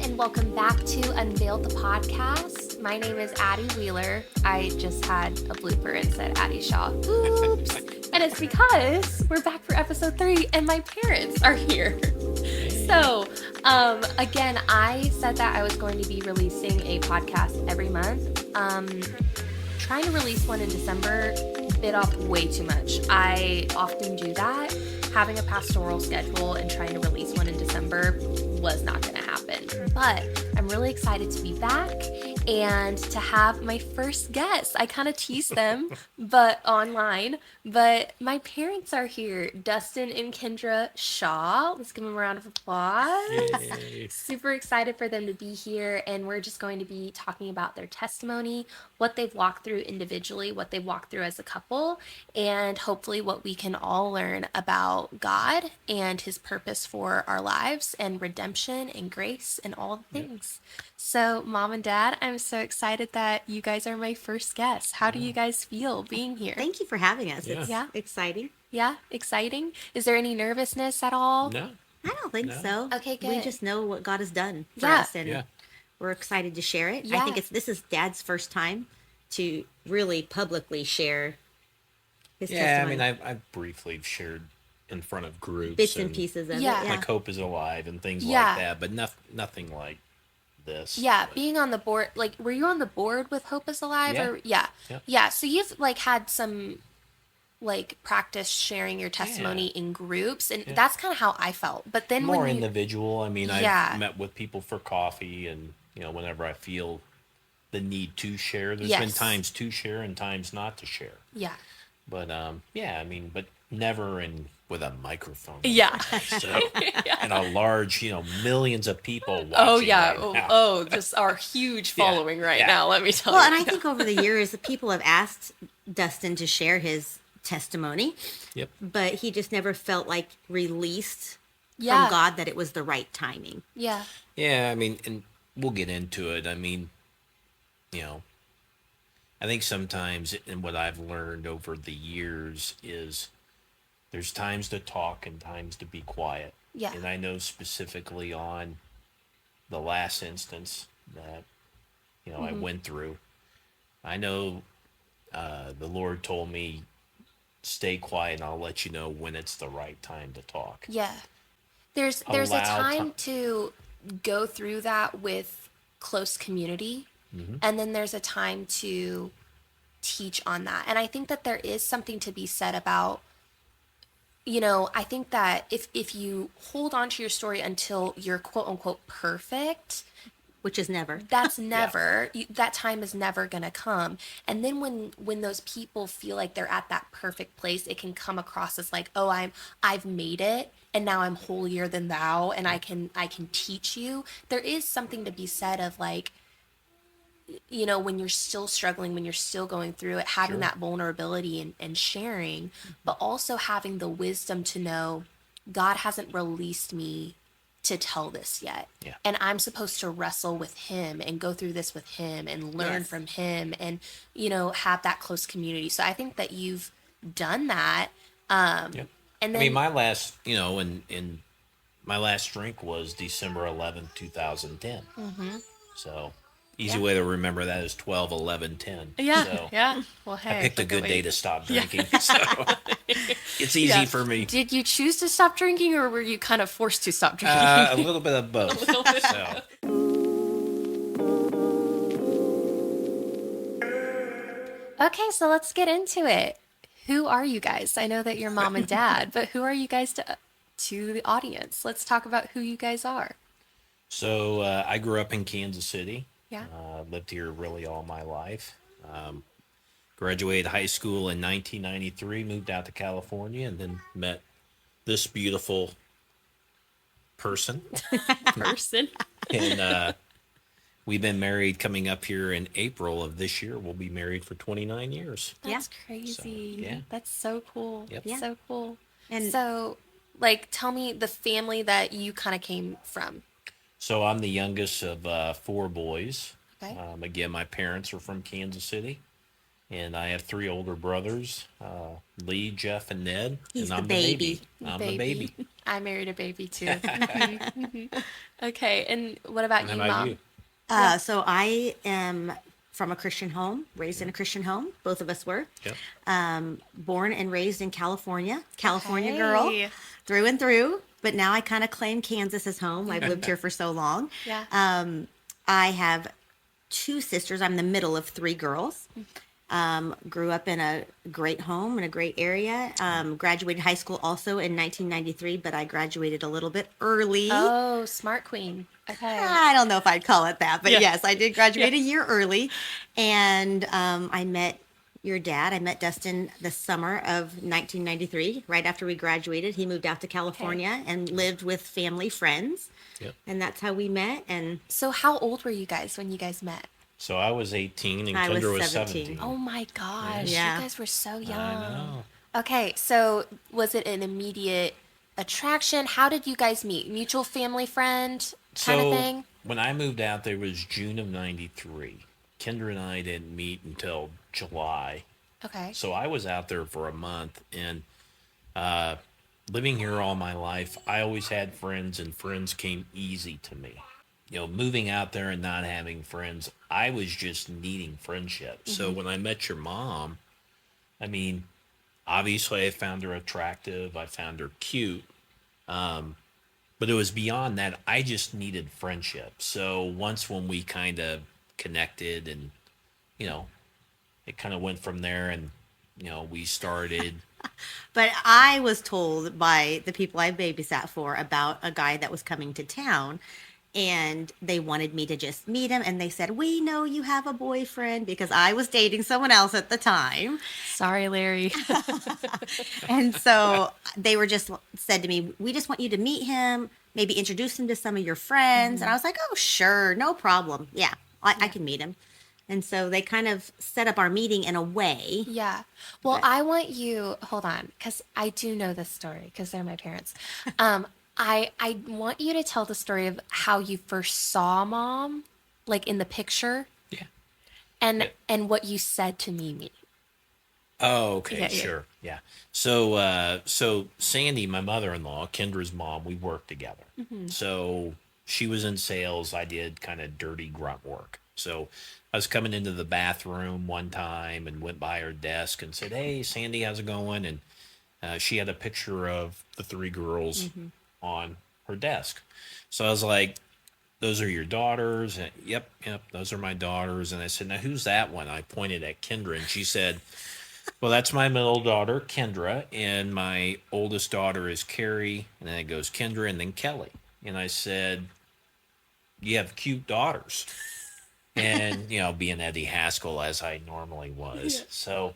and welcome back to Unveiled the Podcast. My name is Ady Wheeler. I just had a blooper and said Ady Shaw. Oops. And it's because we're back for episode 3 and my parents are here. So, again, I said that I was going to be releasing a podcast every month. Trying to release one in December bit off way too much. I often do that. Having a pastoral schedule and trying to release one in December was not going to happen. But I'm really excited to be back and to have my first guest. I kind of teased them, but online. But my parents are here, Dustin and Kendra Shaw. Let's give them a round of applause. Yay. Super excited for them to be here, and we're just going to be talking about their testimony, what they've walked through individually, what they've walked through as a couple, and hopefully what we can all learn about God and his purpose for our lives and redemption and grace and all the things. So, Mom and Dad, I'm so excited that you guys are my first guests. How do you guys feel being here? Thank you for having us. Yeah. It's Yeah. exciting. Yeah, exciting. Is there any nervousness at all? No. I don't think No. so. Okay, We good. just know what God has done for Yeah. us, and Yeah. we're excited to share it. Yeah. I think this is Dad's first time to really publicly share his Yeah, I testimony. mean, I've briefly shared in front of groups. Bits and pieces of Yeah. it. Like Hope is Alive and things Yeah. like that, but nothing like this. Yeah, But being on the board, like, were you on the board with Hope is Alive? Yeah. Or yeah. Yep. Yeah, so you've, like, had some, like, practice sharing your testimony in groups, and Yeah. that's kind of how I felt. But then more when you, individual. I mean, Yeah. I've met with people for coffee, and whenever I feel the need to share, there's been Yes. times to share and times not to share. yeah. But yeah, I mean, but never with a microphone. Yeah. So, and a large, millions of people watching. Oh, yeah. right now. Oh, just our huge Yeah. following right Yeah. now, let me tell Well, you. and I think over the years, people have asked Dustin to share his testimony, Yep. but he just never felt like released Yeah. from God that it was the right timing. Yeah. Yeah, I mean, and we'll get into it. I mean, I think sometimes, and what I've learned over the years is there's times to talk and times to be quiet. Yeah. And I know specifically on the last instance that, I went through, I know the Lord told me, stay quiet and I'll let you know when it's the right time to talk. Yeah. There's a Allow time to go through that with close community, and then there's a time to teach on that. And I think that there is something to be said about, I think that if you hold on to your story until you're quote unquote perfect, Which is never. that's never that time is never going to come. And then when those people feel like they're at that perfect place, it can come across as like, oh, I've made it and now I'm holier than thou and I can teach you. There is something to be said of like, when you're still struggling, when you're still going through it, having Sure. that vulnerability and sharing, but also having the wisdom to know God hasn't released me to tell this yet. Yeah. And I'm supposed to wrestle with him and go through this with him and learn Yes. from him and, have that close community. So I think that you've done that. Yep. And then, I mean, my last, in my last drink was December 11th, 2010. So easy way to remember that is 12/11/10. yeah, So yeah. Well, hey, I picked a look good at day me. to stop drinking. So it's easy Yeah. for me. Did you choose to stop drinking or were you kind of forced to stop drinking? A little bit of both. So, Okay, so let's get into it. Who are you guys? I know that you're mom and dad, but who are you guys to the audience? Let's talk about who you guys are. so I grew up in Kansas City. Yeah. Lived here really all my life. Graduated high school in 1993, moved out to California, and then met this beautiful person. Person. And we've been married coming up here in April of this year. We'll be married for 29 years. That's crazy. So, yeah. That's so cool. Yep. Yeah. So cool. And- so, like, tell me the family that you kind of came from. So I'm the youngest of 4 boys. Okay. Again, my parents are from Kansas City. And I have 3 older brothers, Lee, Jeff, and Ned. He's and the I'm baby. I'm the baby. I married a baby too. Okay, and what about And you, how about Mom? you? So I am from a Christian home, raised in a Christian home. Both of us were. Yep. Born and raised in California. California girl Hey. through and through. But now I kind of claim Kansas as home. I've lived here for so long. Yeah. I have 2 sisters. I'm the middle of 3 girls. Grew up in a great home in a great area. Graduated high school also in 1993, but I graduated a little bit early. Oh, smart queen. Okay. I don't know if I'd call it that, but Yeah. yes, I did graduate a year early. And I met your dad. I met Dustin the summer of 1993, right after we graduated. He moved out to California and lived with family friends. Yep. And that's how we met. And So how old were you guys when you guys met? So I was 18 and I was Kendra was 17. 17. Oh my gosh, Yeah. you guys were so young. I know. Okay, so was it an immediate attraction? How did you guys meet? Mutual family friend kind So of thing? when I moved out there was June of 93. Kendra and I didn't meet until July. Okay. So I was out there for a month, and living here all my life, I always had friends, and friends came easy to me. You know, moving out there and not having friends, I was just needing friendship. So when I met your mom, I mean, obviously I found her attractive, I found her cute, but it was beyond that. I just needed friendship. So once when we kind of connected, and you know, it kind of went from there, and you know, we started. But I was told by the people I babysat for about a guy that was coming to town, and they wanted me to just meet him. And they said, "We know you have a boyfriend," because I was dating someone else at the time. Sorry, Larry. And so they were just said to me, "We just want you to meet him, maybe introduce him to some of your friends." And I was like, "Oh, sure, no problem. Yeah, I can meet him." And so they kind of set up our meeting in a way. Yeah. Well, I want you, hold on, because I do know this story because they're my parents. I want you to tell the story of how you first saw Mom, like in the picture, Yeah. and what you said to Mimi. Oh, okay, Yeah. sure, yeah. So Sandy, my mother-in-law, Kendra's mom, we worked together. So she was in sales. I did kind of dirty grunt work. So I was coming into the bathroom one time and went by her desk and said, "Hey, Sandy, how's it going?" And she had a picture of the 3 girls on her desk. So I was like, "Those are your daughters?" And, yep, those are my daughters. And I said, "Now, who's that one?" I pointed at Kendra, and she said, "Well, that's my middle daughter, Kendra, and my oldest daughter is Carrie." And then it goes Kendra and then Kelly. And I said, "You have cute daughters." And, you know, being Eddie Haskell as I normally was. So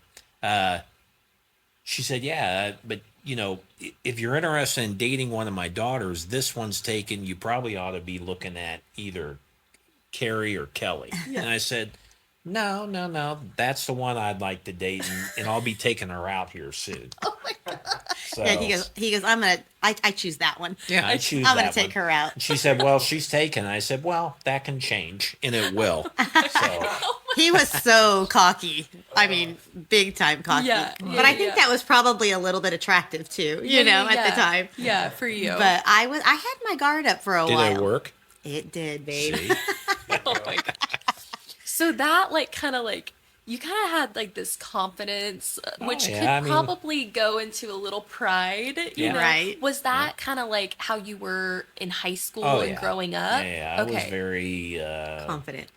she said, "Yeah, but, you know, if you're interested in dating one of my daughters, this one's taken. You probably ought to be looking at either Carrie or Kelly." And I said, No. That's the one I'd like to date, and I'll be taking her out here soon. Oh my God. So, Yeah, he goes, I choose that one. yeah, I choose I'm that going to take one. her out. And she said, "Well, she's taken." I said, "Well, that can change, and it will." So, He was so cocky. I mean, big time cocky. Yeah, But I think that was probably a little bit attractive too, at the time. Yeah, for you. But I had my guard up for a did while. it work? It did, babe. See? Oh my god. So that you kind of had like this confidence, which yeah, could I mean- probably go into a little pride, you Yeah. know? Right. Was that kind of like how you were in high school Oh, and yeah. growing up? Yeah, I was Okay. very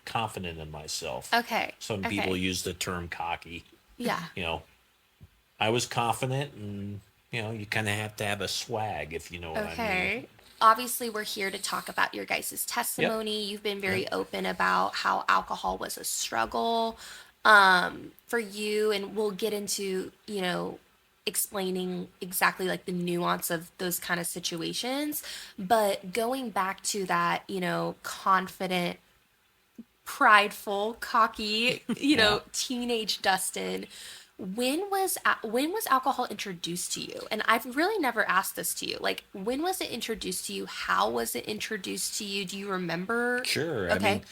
Confident. in myself. Okay. Some okay. people use the term cocky. Yeah. You know, I was confident, and you know, you kind of have to have a swag, if you know what I mean. Okay. Obviously, we're here to talk about your guys' testimony. You've been very open about how alcohol was a struggle for you, and we'll get into, explaining exactly like the nuance of those kind of situations. But going back to that, confident, prideful, cocky, teenage Dustin, when was alcohol introduced to you? And I've really never asked this to you. Like, when was it introduced to you? How was it introduced to you? Do you remember? Sure. Okay. I mean,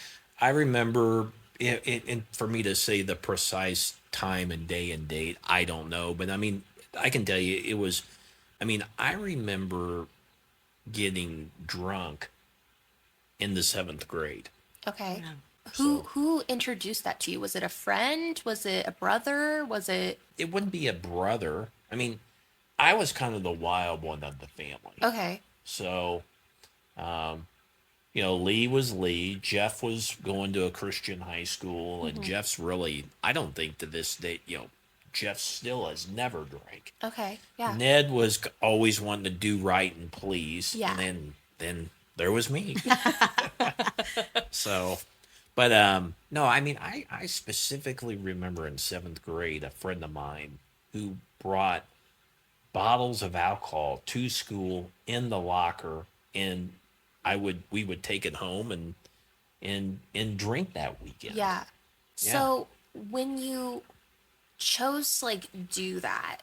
I remember And for me to say the precise time and day and date, I don't know. But I mean, I can tell you it was, I mean, I remember getting drunk in the 7th grade. Okay. Yeah. Who introduced that to you? Was it a friend? Was it a brother? Was it? It wouldn't be a brother. I mean, I was kind of the wild one of the family. Okay. So, Lee was Lee. Jeff was going to a Christian high school, and Jeff's really, I don't think to this day, Jeff still has never drank. Okay. Yeah. Ned was always wanting to do right and please. Yeah. And then there was me. So, but no, I mean, I specifically remember in 7th grade, a friend of mine who brought bottles of alcohol to school in the locker, and we would take it home and drink that weekend. Yeah. So when you chose to do that,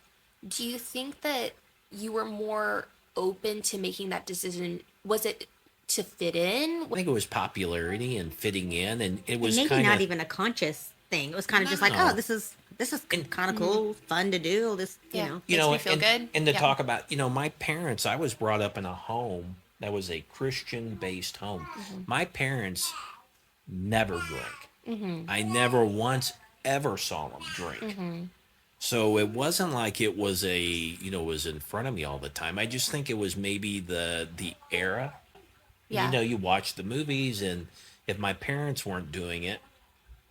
do you think that you were more open to making that decision? Was it to fit in? I think it was popularity and fitting in, and it was maybe kind not of even a conscious thing. It was kind of just like, No. oh, this is kind of cool, fun to do. This, Yeah. you know. Makes me feel good. and to Yeah. talk about, my parents. I was brought up in a home that was a Christian-based home. My parents never drank. I never once ever saw them drink. So it wasn't like it was was in front of me all the time. I just think it was maybe the era. Yeah. You watch the movies, and if my parents weren't doing it,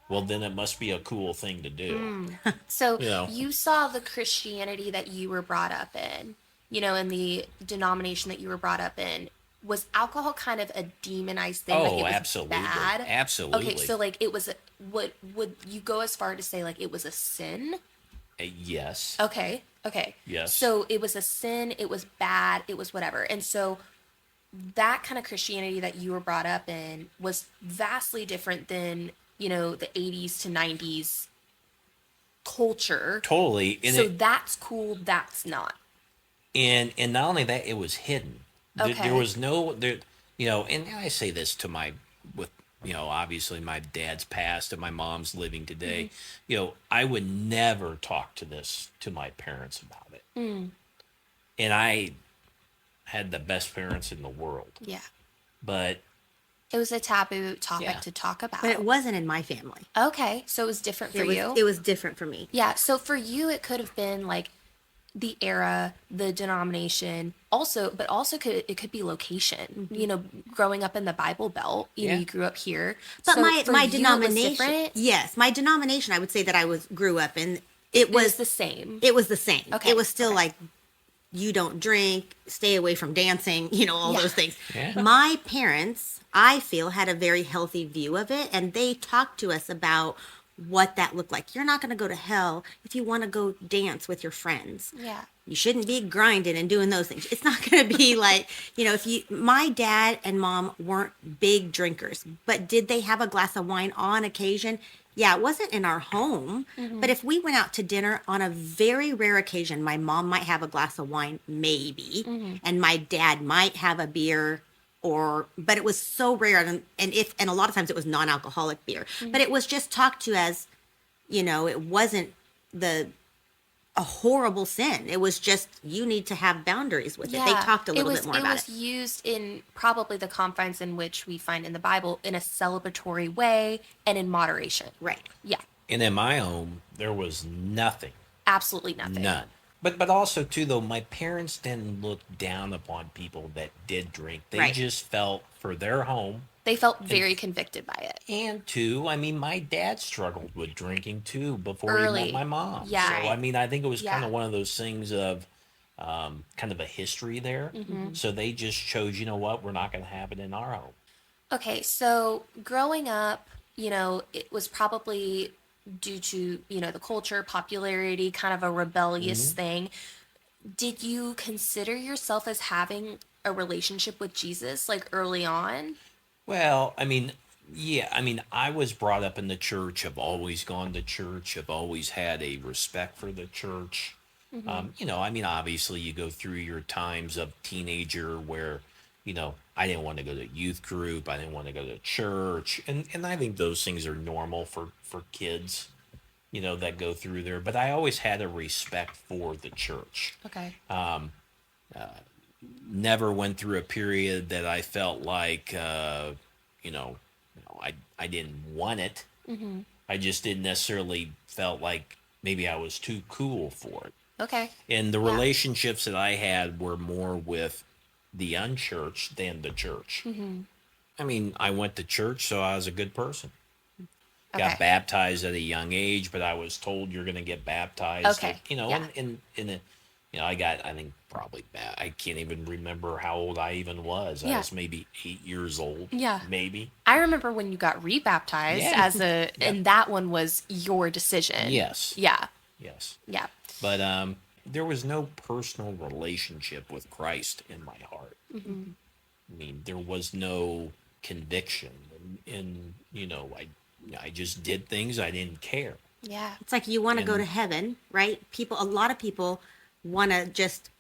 well, then it must be a cool thing to do. So You know. you saw the Christianity that you were brought up in, in the denomination that you were brought up in. Was alcohol kind of a demonized thing? Like it was Absolutely. bad? Absolutely. Okay, so it was would you go as far to say it was a sin? Yes. Okay. Yes. So it was a sin, it was bad, it was whatever. And so that kind of Christianity that you were brought up in was vastly different than, the 80s to 90s culture. Totally. And So that's cool, that's not. and not only that, it was hidden. There Okay. was no there. And I say this to obviously my dad's passed and my mom's living today. I would never talk to my parents about it. And I had the best parents in the world, Yeah. but It was a taboo topic Yeah. to talk about. But it wasn't in my family. Okay, so it was different for you. It was different for me. Yeah, so for you, it could have been the era, the denomination, but also it could be location. Growing up in the Bible Belt, you grew up here. But So my for you, it was denomination, different? yes, my denomination, I would say that I grew up in. It was the same. It was the same. Okay, It was still okay. like, you don't drink, stay away from dancing, all Yeah. those things. Yeah. My parents, I feel, had a very healthy view of it, and they talked to us about what that looked like. You're not going to go to hell if you want to go dance with your friends. Yeah. You shouldn't be grinding and doing those things. It's not going to be like, my dad and mom weren't big drinkers, but did they have a glass of wine on occasion? Yeah, it wasn't in our home, but if we went out to dinner on a very rare occasion, my mom might have a glass of wine, maybe, and my dad might have a beer, but it was so rare, and a lot of times it was non-alcoholic beer, but it was just talked to as, it wasn't a horrible sin. It was just, you need to have boundaries with it. They talked a little bit more about it. It was used in probably the confines in which we find in the Bible in a celebratory way and in moderation. Right. Yeah, And in my home, there was nothing. absolutely nothing. None. But also too, though, my parents didn't look down upon people that did drink. They Right. just felt for their home. They felt very convicted by it. And two, I mean, my dad struggled with drinking too before he Early. met my mom. Yeah. So I mean, I think it was kind Yeah. of one of those things of kind of a history there. So they just chose, we're not going to have it in our home. Okay, so growing up, it was probably due to, the culture, popularity, kind of a rebellious thing. Did you consider yourself as having a relationship with Jesus early on? Well, I mean, yeah, I mean, I was brought up in the church. I've always gone to church. I've always had a respect for the church. I mean, obviously you go through your times of teenager where, I didn't want to go to youth group. I didn't want to go to church. And I think those things are normal for kids, that go through there. But I always had a respect for the church. Okay. Never went through a period that I felt like, I didn't want it. Mm-hmm. I just didn't necessarily felt like maybe I was too cool for it. Okay. And the relationships that I had were more with the unchurched than the church. Mm-hmm. I mean, I went to church, so I was a good person. Okay. Got baptized at a young age, but I was told you're going to get baptized. Okay. I think probably I can't even remember how old I even was. I was maybe 8 years old. Yeah. Maybe. I remember when you got rebaptized and that one was your decision. Yes. Yeah. Yes. Yeah. But there was no personal relationship with Christ in my heart. Mm-hmm. I mean, there was no conviction, and I just did things. I didn't care. Yeah. It's like you want to go to heaven, right? A lot of people want to just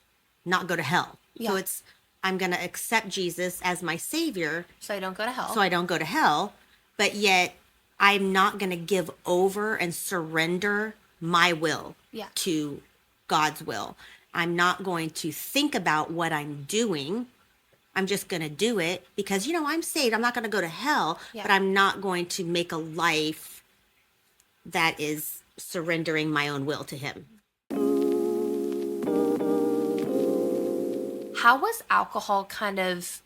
not go to hell. Yeah. So it's, I'm going to accept Jesus as my savior. So I don't go to hell. So I don't go to hell. But yet I'm not going to give over and surrender my will to God's will. I'm not going to think about what I'm doing. I'm just going to do it because, I'm saved. I'm not going to go to hell, but I'm not going to make a life that is surrendering my own will to him. How was alcohol kind of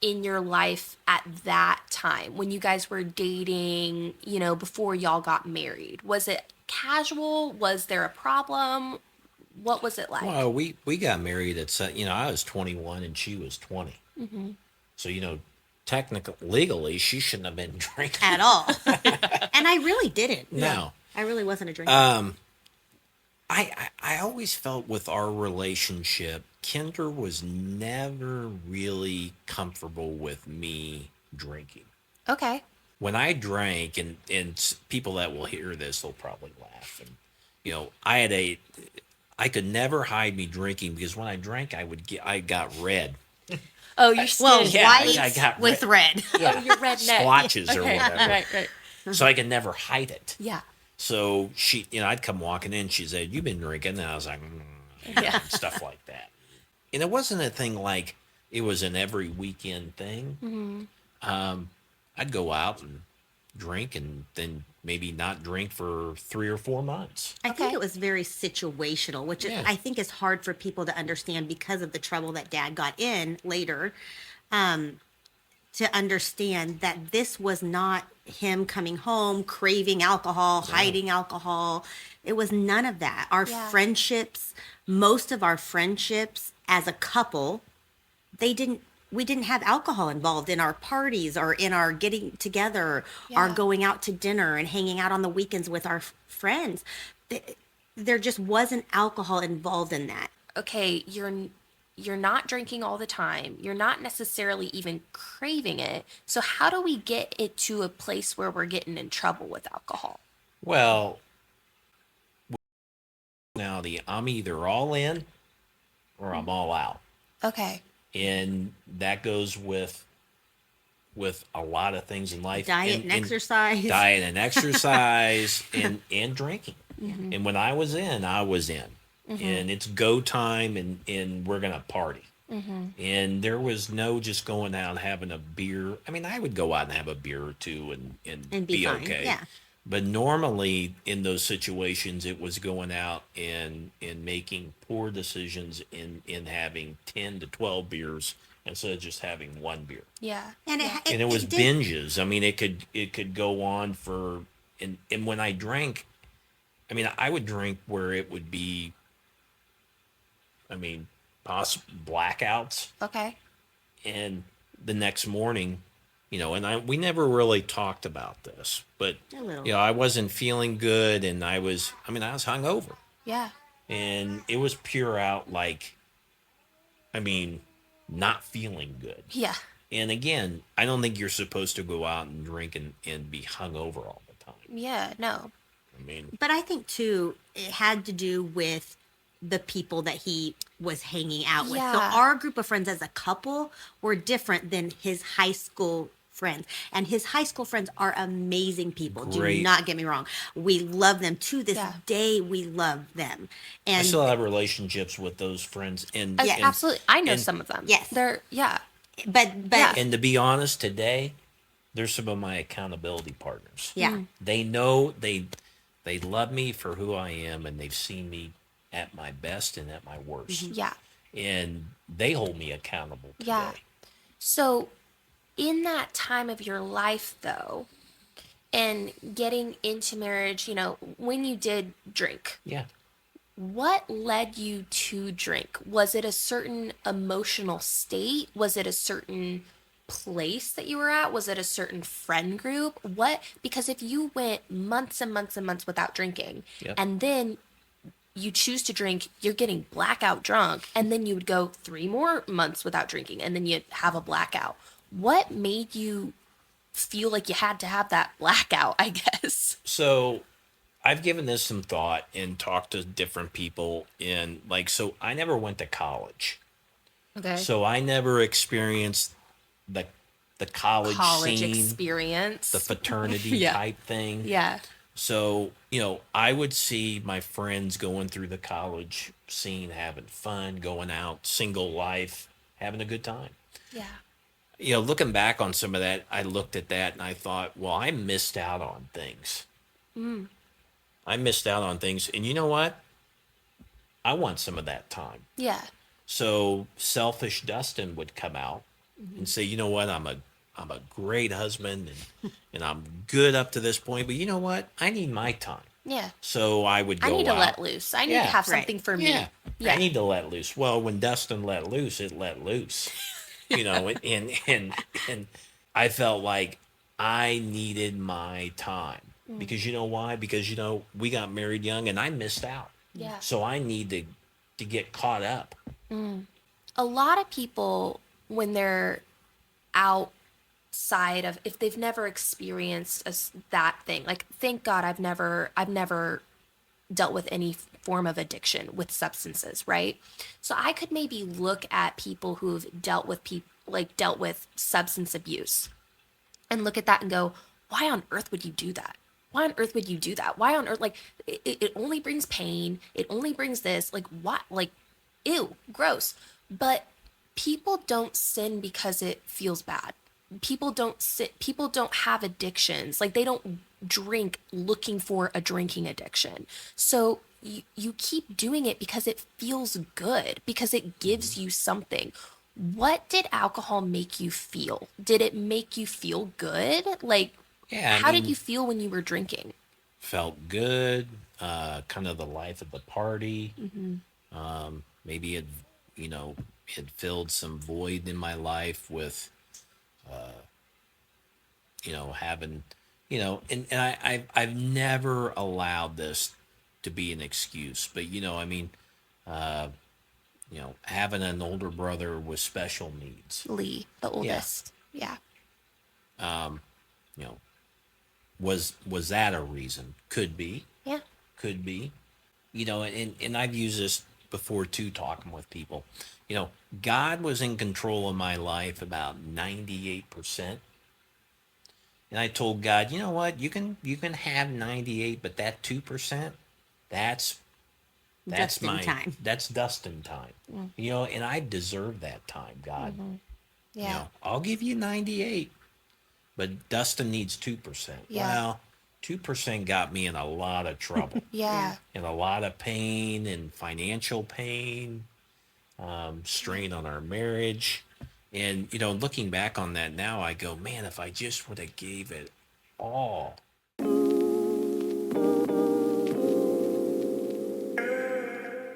in your life at that time when you guys were dating, before y'all got married? Was it casual? Was there a problem? What was it like? Well, we got married at, I was 21 and she was 20. Mm-hmm. So, legally, she shouldn't have been drinking. At all. And I really didn't. No. I really wasn't a drinker. I always felt with our relationship, Kendra was never really comfortable with me drinking. Okay. When I drank, and people that will hear this, they'll probably laugh. And, I could never hide me drinking because when I drank, I got red. Oh, you're white I got with red. Yeah. Oh, you're redneck. Splotches or whatever. Right. So I could never hide it. Yeah. So she, I'd come walking in. She said, "You've been drinking," and I was like, and stuff like that. And it wasn't a thing like it was an every weekend thing. Mm-hmm. I'd go out and drink, and then maybe not drink for 3 or 4 months. I think it was very situational, which I think is hard for people to understand because of the trouble that Dad got in later. To understand that this was not him coming home, craving alcohol, hiding alcohol. It was none of that. Our friendships, most of our friendships as a couple, we didn't have alcohol involved in our parties or in our getting together, or going out to dinner and hanging out on the weekends with our friends. There just wasn't alcohol involved in that. Okay, you're not drinking all the time. You're not necessarily even craving it. So how do we get it to a place where we're getting in trouble with alcohol? Well, now I'm either all in or I'm all out. Okay. And that goes with a lot of things in life. Diet and exercise. Diet and exercise and drinking. Mm-hmm. And when I was in, I was in. Mm-hmm. And it's go time and we're going to party. Mm-hmm. And there was no just going out and having a beer. I mean, I would go out and have a beer or two and be fine. okay. Yeah. But normally in those situations, it was going out and making poor decisions in having 10 to 12 beers instead of just having one beer. Yeah. And it was binges. I mean, it could go on for, and when I drank, I mean, I would drink where it would be, possible blackouts. Okay. And the next morning, and we never really talked about this, but I wasn't feeling good, and I was hungover. Yeah. And it was pure out not feeling good. Yeah. And again, I don't think you're supposed to go out and drink and be hungover all the time. Yeah, no. But I think too, it had to do with the people that he was hanging out with. So Yeah. our group of friends as a couple were different than his high school friends. And his high school friends are amazing people. Great. Do not get me wrong. We love them to this Yeah. day. We love them. I And still have relationships with those friends, and Yeah. Absolutely. I know and- some of them. Yes. They're, yeah. but Yeah. and to be honest, today they're some of my accountability partners. yeah. They know they love me for who I am, and they've seen me at my best and at my worst, Yeah. and they hold me accountable today. Yeah. So, in that time of your life, though, and getting into marriage, you know, when you did drink, Yeah. what led you to drink? Was it a certain emotional state? Was it a certain place that you were at? Was it a certain friend group? What? Because if you went months and months and months without drinking, Yep. and then you choose to drink, you're getting blackout drunk, and then you would go 3 more months without drinking, and then you'd have a blackout. What made you feel like you had to have that blackout, I guess? So I've given this some thought and talked to different people, and so I never went to college. Okay. So I never experienced the college scene, experience. the fraternity Yeah. type thing. Yeah. So, I would see my friends going through the college scene, having fun, going out, single life, having a good time. Yeah. Looking back on some of that, I looked at that and I thought, well, I missed out on things. I missed out on things. And you know what? I want some of that time. Yeah. So selfish Dustin would come out and say, you know what? I'm a great husband and I'm good up to this point, but you know what? I need my time. Yeah. So I would go I need to out. let loose. I need Yeah. to have Right. something for me. Yeah. Yeah. I need to let loose. Well, when Dustin let loose, it let loose. And I felt like I needed my time. Because you know why? Because we got married young and I missed out. Yeah. So I need to get caught up. A lot of people, when they're outside of, if they've never experienced that thing, like, thank God I've never dealt with any form of addiction with substances, right? So I could maybe look at people who've dealt with substance abuse and look at that and go, why on earth would you do that? Why on earth would you do that? Why on earth? Like, it only brings pain. It only brings this. Like, what? Like, ew, gross. But people don't sin because it feels bad. People don't have addictions. Like, they don't drink looking for a drinking addiction. So you keep doing it because it feels good, because it gives you something. What did alcohol make you feel? Did it make you feel good? Like, Yeah. how did you feel when you were drinking? Felt good, kind of the life of the party. Maybe it filled some void in my life with, having, and I've never allowed this to be an excuse, but having an older brother with special needs, Lee, the oldest. Yeah. you know, was that a reason? Could be. Yeah. Could be. And I've used this before too, talking with people. God was in control of my life about 98%. And I told God, you know what? You can have 98, but that 2%, that's Dustin my time. That's Dustin time. And I deserve that time, God. Yeah. I'll give you 98, but Dustin needs 2%. Yeah. Well, 2% got me in a lot of trouble. Yeah. And a lot of pain and financial pain, strain on our marriage. And, looking back on that now, I go, man, if I just would have gave it all.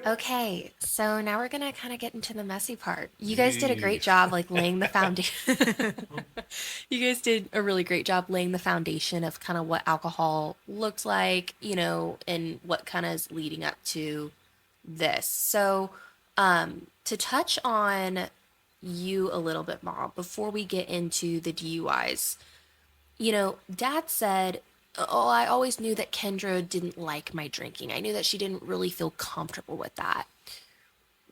Okay, so now we're gonna kind of get into the messy part. You guys did a great job, like, laying the foundation. You guys did a really great job laying the foundation of kind of what alcohol looked like, and what kind of is leading up to this. So, to touch on you a little bit more before we get into the DUIs, Dad said, oh, I always knew that Kendra didn't like my drinking. I knew that she didn't really feel comfortable with that.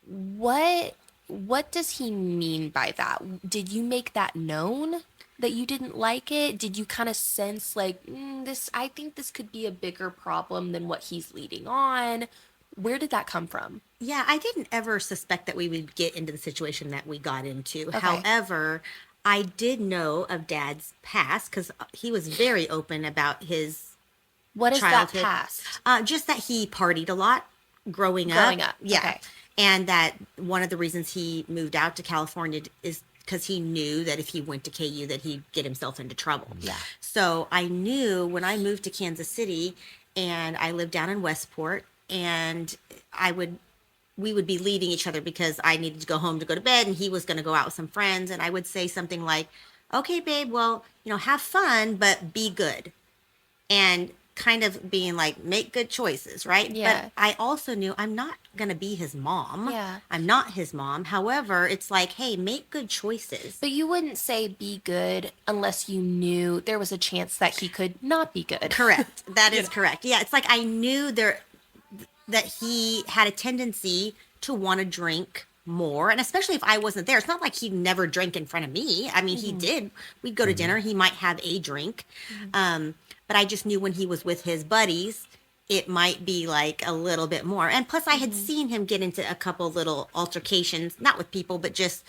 What does he mean by that? Did you make that known that you didn't like it? Did you kind of sense like this? I think this could be a bigger problem than what he's leading on. Where did that come from? Yeah, I didn't ever suspect that we would get into the situation that we got into. Okay. However, I did know of Dad's past because he was very open about his What is childhood. that past? Just that he partied a lot growing up. Growing up, Yeah. okay. And that one of the reasons he moved out to California is because he knew that if he went to KU that he'd get himself into trouble. Yeah. So I knew when I moved to Kansas City and I lived down in Westport and we would be leading each other because I needed to go home to go to bed and he was going to go out with some friends. And I would say something like, okay, babe, well, have fun, but be good. And kind of being like, make good choices, right? Yeah. But I also knew I'm not going to be his mom. Yeah. I'm not his mom. However, it's like, hey, make good choices. But you wouldn't say be good unless you knew there was a chance that he could not be good. Correct. That is correct. Yeah. It's like I knew that he had a tendency to want to drink more. And especially if I wasn't there, it's not like he never drank in front of me. I mean, he did. We'd go to dinner. He might have a drink. But I just knew when he was with his buddies, it might be like a little bit more. And plus I had seen him get into a couple little altercations, not with people, but just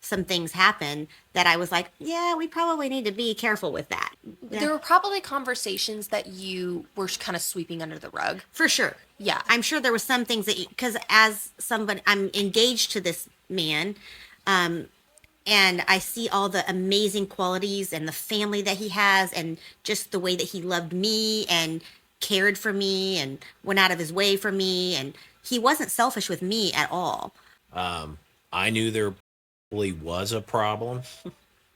some things happen that I was like, yeah, we probably need to be careful with that. Yeah. There were probably conversations that you were kind of sweeping under the rug. For sure. Yeah. I'm sure there were some things that, because as somebody, I'm engaged to this man, and I see all the amazing qualities and the family that he has and just the way that he loved me and cared for me and went out of his way for me. And he wasn't selfish with me at all. I knew there probably was a problem,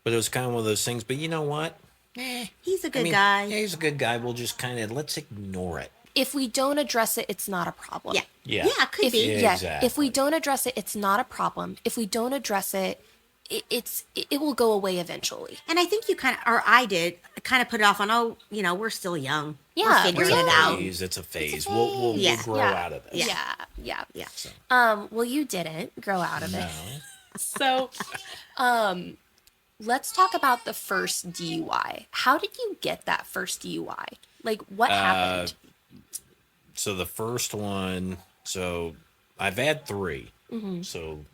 but it was kind of one of those things. But you know what? He's a good guy. Yeah, he's a good guy. We'll just let's ignore it. If we don't address it, it's not a problem. Yeah. Yeah. Yeah, it could be. Yeah, exactly. If we don't address it, it's not a problem. If we don't address it, it will go away eventually. And I think you I did kind of put it off on, we're still young. Yeah, We're figuring we're it out. It's a phase. It's a We'll phase. grow out of this. Yeah. Yeah. So, Well, you didn't grow out of no. it. So, let's talk about the first DUI. How did you get that first DUI? Like, what happened? So the first one, I've had 3. Mm-hmm. So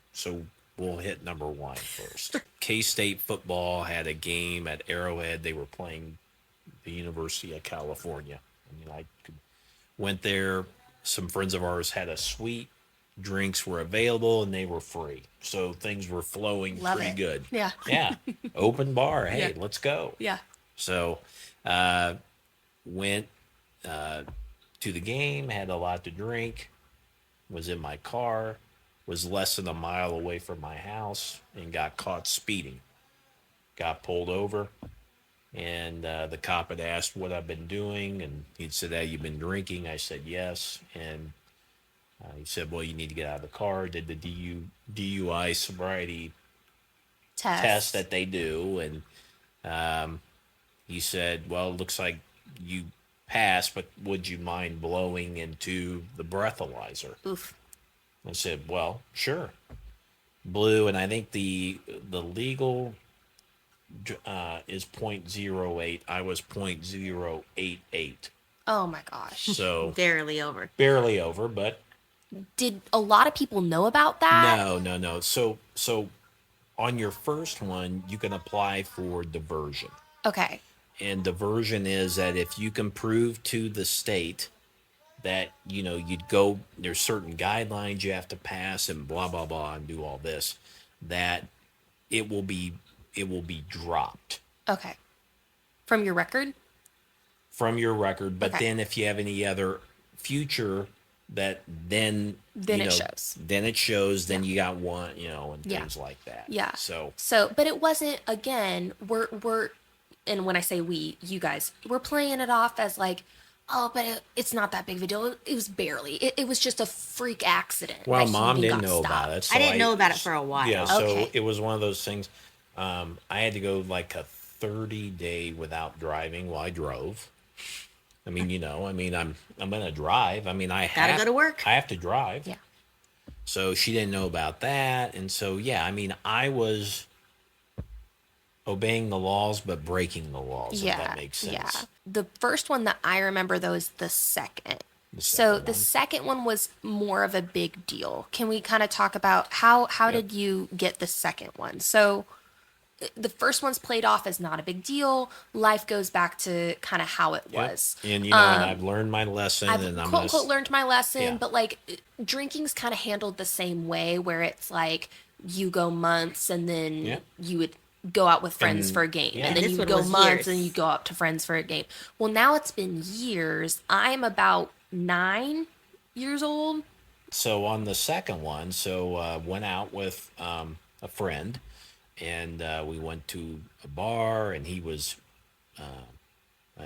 we'll hit number 1 first. K-State football had a game at Arrowhead. They were playing the University of California. Went there. Some friends of ours had a suite. Drinks were available and they were free. So things were flowing Love pretty it. good. Yeah. Yeah. Open bar. Hey, Yeah. let's go. Yeah. So went to the game, had a lot to drink, was in my car, was less than a mile away from my house, and got caught speeding. Got pulled over, and the cop had asked what I've been doing, and he'd said, "Have you been drinking?" I said, "Yes," and he said, "Well, you need to get out of the car." Did the DUI sobriety test that they do, and he said, "Well, it looks like you passed, but would you mind blowing into the breathalyzer?" Oof. I said, "Well, sure." Blew, and I think the legal is 0.08. I was 0.088. Oh my gosh. So Barely over. barely over, but Did a lot of people know about that? no. So on your first one, you can apply for diversion. Okay. And diversion is that if you can prove to the state that, you'd go, there's certain guidelines you have to pass and blah, blah, blah, and do all this, that it will be dropped Okay. From your record? from your record. But Okay. then if you have any other future that then Then it shows. Then it shows, then you got one, and Yeah. things like that. Yeah. So But it wasn't, again, we're and when I say we, you guys, we're playing it off as like, oh, but it's not that big of a deal. It was barely. It was just a freak accident. Well, that he Mom even didn't got know about stopped. it. So I didn't know about it for a while. Yeah, so Okay. it was one of those things. I had to go like a 30-day without driving while I drove. I'm gonna drive. I Gotta go to work. I have to drive. Yeah. So she didn't know about that. And so, yeah, I mean, I was obeying the laws, but breaking the laws, if that makes sense. Yeah. The first one that I remember, though, is the second. The So second the one. second one was more of a big deal. Can we kind of talk about how did you get the second one? So the first one's played off as not a big deal. Life goes back to kind of how it Yep. was. And, you know, and I've learned my lesson. I've and I'm quote gonna, unquote learned my lesson, Yeah. but like drinking's kind of handled the same way, where it's like you go months and then Yeah. you would go out with friends And- for a game, yeah. and And then this you one go was months years. and then you go out to friends for a game. Well, now it's been years. I'm about 9 years old. So on the second one, went out with a friend, and we went to a bar, and he was,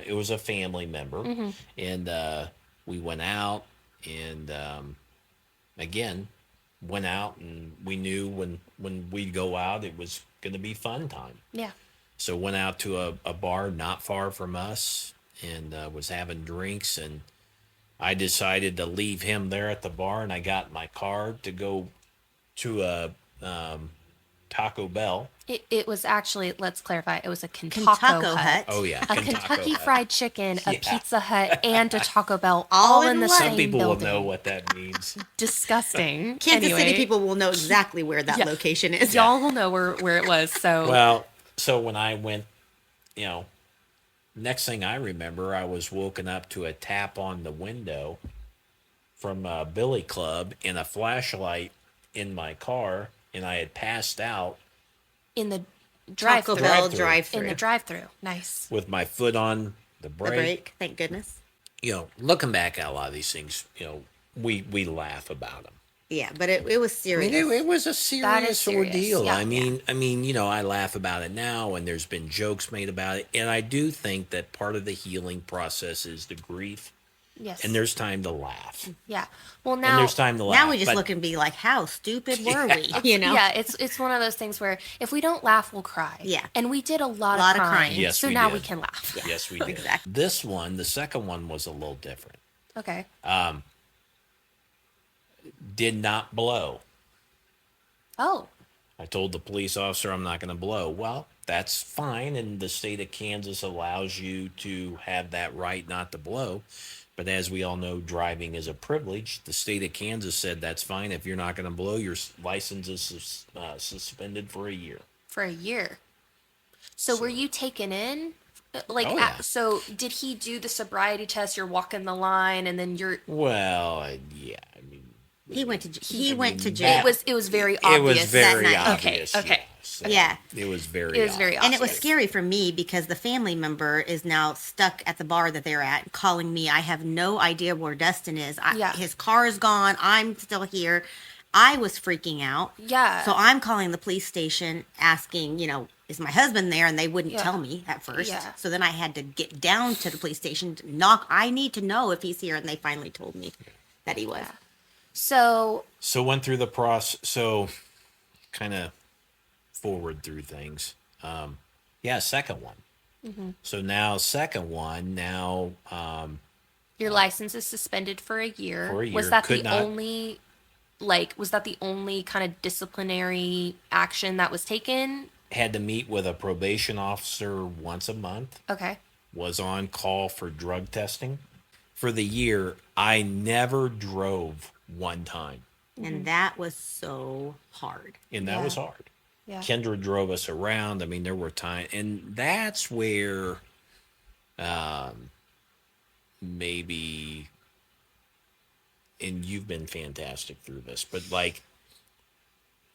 it was a family member, and we went out, and again, went out, and we knew when we'd go out, it was going to be fun time. Yeah. So went out to a bar not far from us, and was having drinks, and I decided to leave him there at the bar, and I got in my car to go to a Taco Bell. It was actually, let's clarify, it was a Kentucky Kentucky Hut. Hut. Oh yeah, A Kentucky Hut. Fried Chicken, a Yeah. Pizza Hut, and a Taco Bell, All all in in the one. same Some people building. will know what that means. Disgusting. Kansas Anyway, City people will know exactly where that Yeah. location is. Y'all will know where it was. So Well, so when I went, you know, next thing I remember, I was woken up to a tap on the window from a billy club and a flashlight in my car, and I had passed out in the Taco drive-through. Bell Drive-through. drive-through. In the drive-through. Nice. with my foot on the The brake. break, thank goodness. You know, looking back at a lot of these things, you know, we laugh about them. Yeah, but it was I serious. mean, it was a That is serious serious. ordeal. Yeah, I mean, you know, I laugh about it now, and there's been jokes made about it, and I do think that part of the healing process is the grief, Yes. and there's time to laugh, yeah. Well, and now there's time to laugh. Now we just but- look and be like, how stupid were we? You know? Yeah, it's one of those things where if we don't laugh, we'll cry. Yeah. And we did a lot Lot of of crying. crying. Yes, so we now did. we can laugh. Yes, we did. Exactly. This one, the second one, was a little different. Okay. Did not blow. Oh. I told the police officer I'm not going to blow. Well, that's fine, and the state of Kansas allows you to have that right not to blow. But as we all know, driving is a privilege. The state of Kansas said that's fine. If you're not going to blow, your license is suspended for a year. For a year. So were you taken in? Like, Oh, yeah. so did he do the sobriety test? You're walking the line, and then you're. Well, yeah. I mean, He went to jail. It was very obvious. it was very night. obvious. Okay, okay. Yeah. So Yeah. It was very It was very obvious. And it was obvious. scary for me because the family member is now stuck at the bar that they're at, calling me. I have no idea where Dustin is. Yeah. His car is gone. I'm still here. I was freaking out. Yeah. So I'm calling the police station asking, you know, is my husband there? And they wouldn't Yeah. tell me at first. Yeah. So then I had to get down to the police station to knock. I need to know if he's here. And they finally told me that he was. So So went through the process. So kind of forward through things. Yeah, second one. Mm-hmm. So now second one. Now your license is suspended for a year. For a year. Was that Could the not- only, like, was that the only kind of disciplinary action that was taken? had to meet with a probation officer once a month. Okay. Was on call for drug testing. For the year, I never drove one time, And that was so hard. and that Yeah. was hard. Yeah. Kendra drove us around. I mean, there were times, and that's where maybe, and you've been fantastic through this, but like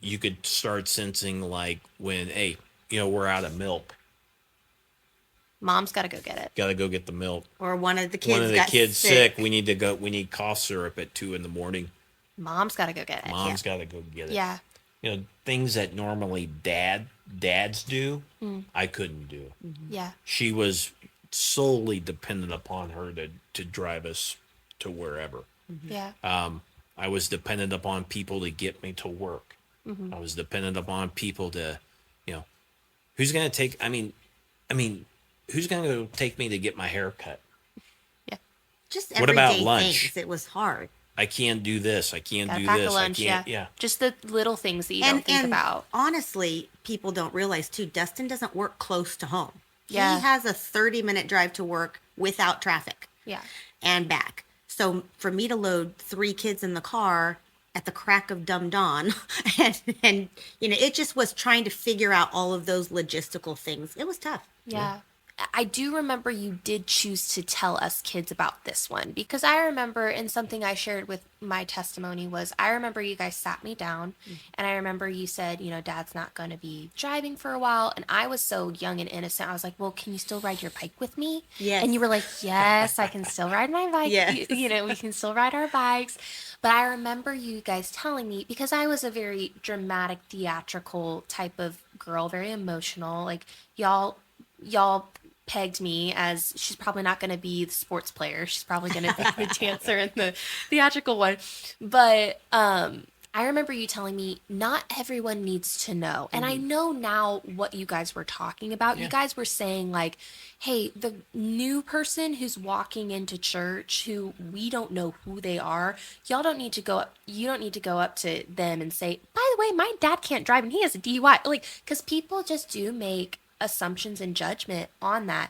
you could start sensing like when, hey, you know, we're out of milk, Mom's got to go get it. got to go get the milk. Or one of the kids One of the got kids sick. We need to go. We need cough syrup at 2 a.m. Mom's got to go get it. Mom's got to go get it. Yeah. You know, things that normally dads do, I couldn't do. Yeah. She was solely dependent upon her to drive us to wherever. Yeah. I was dependent upon people to get me to work. I was dependent upon people to, you know, who's going to take, I mean, who's going to take me to get my hair cut? Yeah. Just What about everyday lunch? things. It was hard. I can't do this. I can't Gotta do pack a this. lunch, I can't. Yeah. Just the little things that you don't think about. Honestly, people don't realize too, Dustin doesn't work close to home. Yeah. He has a 30-minute drive to work without traffic. Yeah. And back. So for me to load 3 kids in the car at the crack of dumb dawn, and it just was trying to figure out all of those logistical things. It was tough. Yeah. I do remember you did choose to tell us kids about this one, because I remember, and something I shared with my testimony was, I remember you guys sat me down and I remember you said, Dad's not going to be driving for a while. And I was so young and innocent. I was like, well, can you still ride your bike with me? Yes. And you were like, yes, I can still ride my bike. Yes. We can still ride our bikes. But I remember you guys telling me, because I was a very dramatic, theatrical type of girl, very emotional. Like y'all pegged me as, she's probably not going to be the sports player. She's probably going to be the dancer in the theatrical one. But I remember you telling me not everyone needs to know. And I know now what you guys were talking about. Yeah. You guys were saying like, hey, the new person who's walking into church who we don't know who they are, you don't need to go up to them and say, by the way, my dad can't drive and he has a DUI. Like, because people just do make assumptions and judgment on that.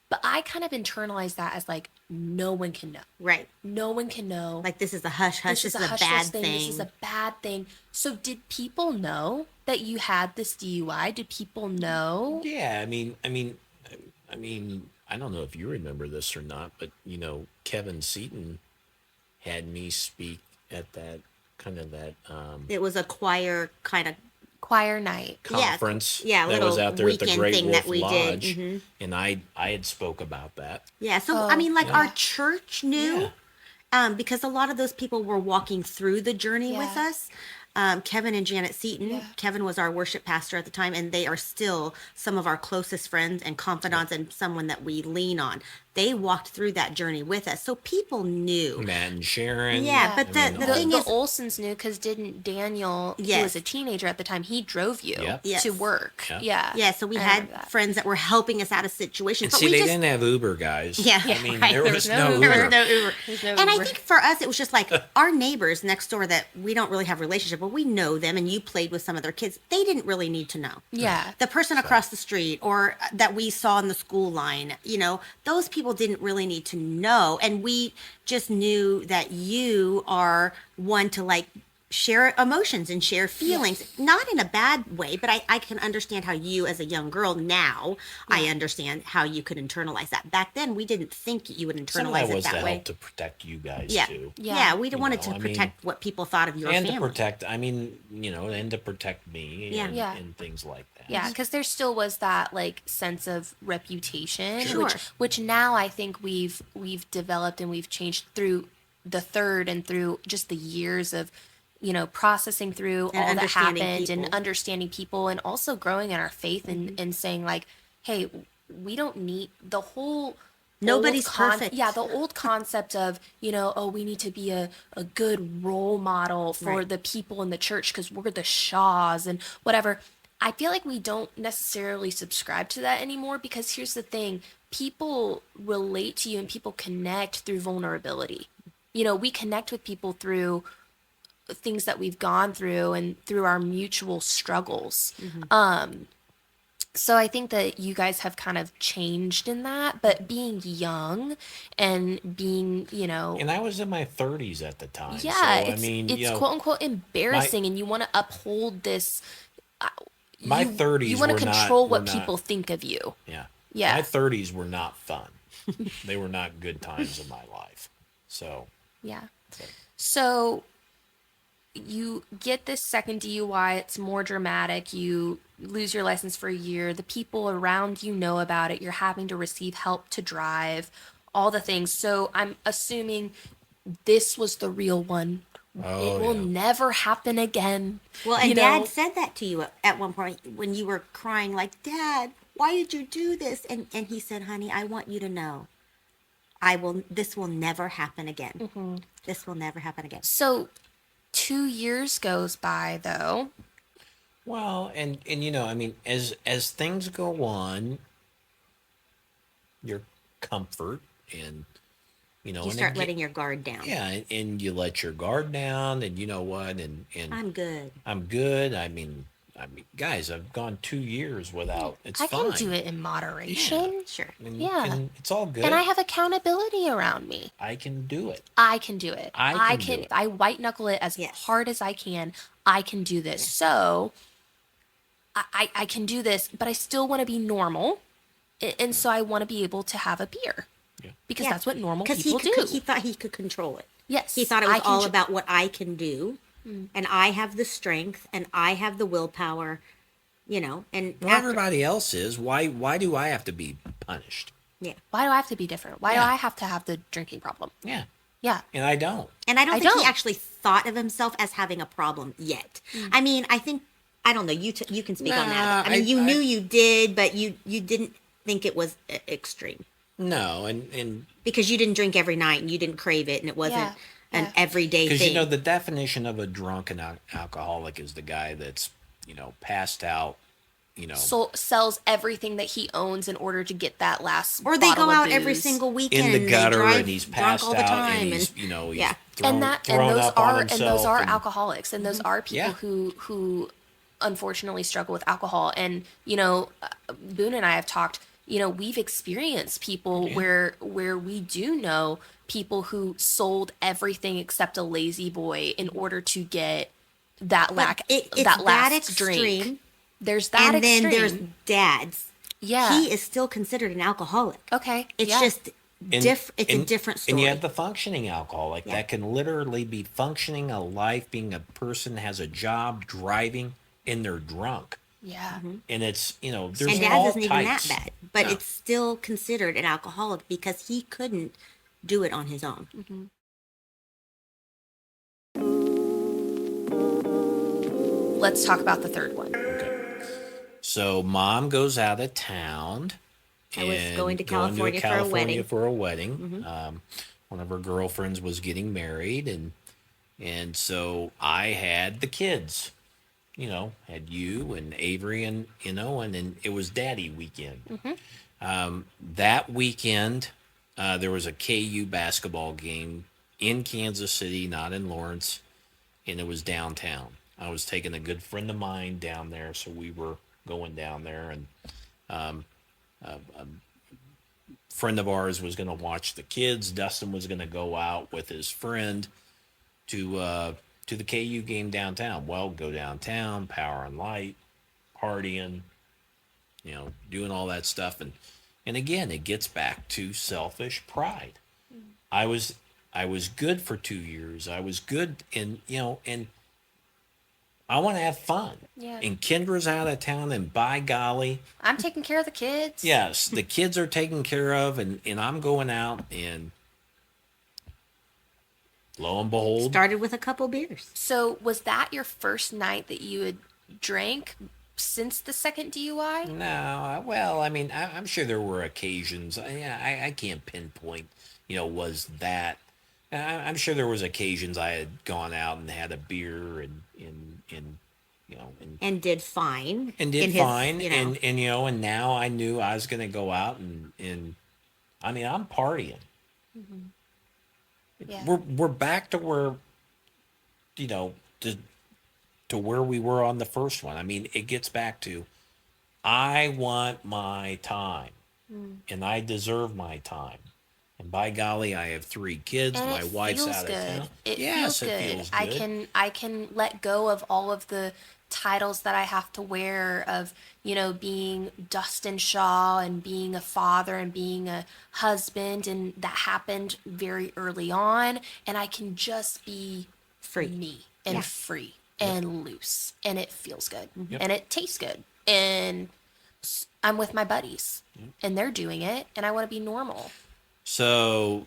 But I kind of internalized that as like, no one can know. Right. No one can know. Like, this is a hush-hush. This is a bad thing. This is a bad thing. So did people know that you had this DUI? Did people know? Yeah, I mean, I don't know if you remember this or not, but Kevin Seaton had me speak at that it was a choir night conference that was out there at the Great thing Wolf that we Lodge, did. and I had spoke about that. Yeah, so our church knew, because a lot of those people were walking through the journey with us. Kevin and Janet Seaton. Yeah. Kevin was our worship pastor at the time, and they are still some of our closest friends and confidants, and someone that we lean on. They walked through that journey with us, so people knew. Matt and Sharon. Yeah, but the thing is, the Olsons knew, because didn't Daniel, who was a teenager at the time, he drove you to work. Yeah. So we had friends that were helping us out of situations. And but they didn't have Uber, guys. Yeah, there was no Uber. And I think for us, it was just like our neighbors next door that we don't really have a relationship, but we know them, and you played with some of their kids. They didn't really need to know. Yeah. The person across the street, or that we saw in the school line, those people didn't really need to know. And we just knew that you are one to like share emotions and share feelings, not in a bad way, but I can understand how you, as a young girl now, I understand how you could internalize that. Back then, we didn't think you would internalize it that way. Help to protect you guys too. Yeah, we wanted to protect what people thought of your family. And to protect, and to protect me and things like that. Yeah, because there still was that like sense of reputation, Sure. which now I think we've developed and we've changed through the third and through just the years of processing through and all that happened people. and understanding people, and also growing in our faith and saying like, hey, we don't need the whole nobody's perfect. Yeah, the old concept of, we need to be a good role model for the people in the church because we're the Shaws and whatever. I feel like we don't necessarily subscribe to that anymore, because here's the thing. People relate to you and people connect through vulnerability. We connect with people through things that we've gone through and through our mutual struggles. So I think that you guys have kind of changed in that, but being young and being, And I was in my 30s at the time. Yeah, so, it's quote unquote embarrassing, and you want to uphold this. My 30s you want to control what people think of you. Yeah. Yeah. My 30s were not fun. They were not good times in my life. So. Yeah. So you get this second DUI. It's more dramatic. You lose your license for a year. The people around you know about it. You're having to receive help to drive, all the things. So I'm assuming this was the real one. It will never happen again. Well, and Dad said that to you at one point when you were crying, like, Dad, why did you do this? And he said, honey, I want you to know, this will never happen again. Mm-hmm. This will never happen again. So 2 years goes by, though. Well, and as things go on, your comfort and You know, You and start letting your guard down. yeah, and you let your guard down, and you know what, and I'm good. I'm good. I mean, guys, I've gone 2 years without. It's I can fine. do it in moderation. Sure. And, Yeah. and it's all good. And I have accountability around me. I can do it. I can do it. I can do it. I white knuckle it as Yes. hard as I can. I can do this. So I can do this, but I still want to be normal. And so I want to be able to have a beer. Yeah. Because Yeah. that's what normal 'Cause people do. He thought he could control it. Yes. He thought it was I can all ju- about what I can do, and I have the strength, and I have the willpower, you know. And Well, everybody else is. Why do I have to be punished? yeah, Why do I have to be different? Why do Yeah. I have to have the drinking problem? Yeah. Yeah. And I don't. and I don't I think he don't. actually thought of himself as having a problem yet. I mean, I think I don't know. You can speak on that. Nah, I mean, you knew I- you did, but you didn't think it was extreme No, and because you didn't drink every night and you didn't crave it, and it wasn't Yeah. an Yeah. everyday because thing. you know the definition of a drunken alcoholic is the guy that's passed out. So sells everything that he owns in order to get that last or they bottle go of out every booze. single weekend in the and they gutter, drive and he's drunk passed all the out, time, and he's yeah. thrown, and thrown those up on are himself, and those are and- alcoholics, and those are people Yeah. who unfortunately struggle with alcohol. And Boone and I have talked. We've experienced people where we do know people who sold everything except a lazy boy in order to get that it's that last that extreme. drink. There's that And extreme. then there's dads. Yeah. He is still considered an alcoholic. Okay. It's yeah. just And- it's a and- different story. And you have the functioning alcoholic Yeah. that can literally be functioning a life, being a person, has a job, driving, and they're drunk. Yeah. And it's, there's and dad all isn't even that types. bad, but No. it's still considered an alcoholic because he couldn't do it on his own. Let's talk about the third one. Okay. So mom goes out of town. I was and going to going California for a wedding. for a wedding. One of her girlfriends was getting married, and so I had the kids. Had you and Avery and and it was Daddy weekend. That weekend, there was a KU basketball game in Kansas City, not in Lawrence, and it was downtown. I was taking a good friend of mine down there, so we were going down there, and a friend of ours was going to watch the kids. Dustin was going to go out with his friend to the KU game downtown. Well, go downtown, power and light, partying, doing all that stuff, and again, it gets back to selfish pride. I was good for 2 years. I was good and I want to have fun. Yeah. And Kendra's out of town, and by golly, I'm taking care of the kids. yes, the kids are taken care of, and I'm going out, and lo and behold, Started with a couple beers. So was that your first night that you had drank since the second DUI? no, well, I mean, I'm sure there were occasions. I can't pinpoint, was that. I'm sure there was occasions I had gone out and had a beer and And did fine. and did in his, fine, you know. and now I knew I was going to go out and I mean, I'm partying. Yeah. We're back to where, to where we were on the first one. I mean, it gets back to, I want my time, and I deserve my time. And by golly, I have 3 kids. And My it wife's feels out of good. town. It Yes, feels good. it feels good. I can let go of all of the titles that I have to wear of, being Dustin Shaw and being a father and being a husband, and that happened very early on, and I can just be Free. me and Yeah. free and loose, and it feels good Yep. and it tastes good, and I'm with my buddies and they're doing it, and I want to be normal. So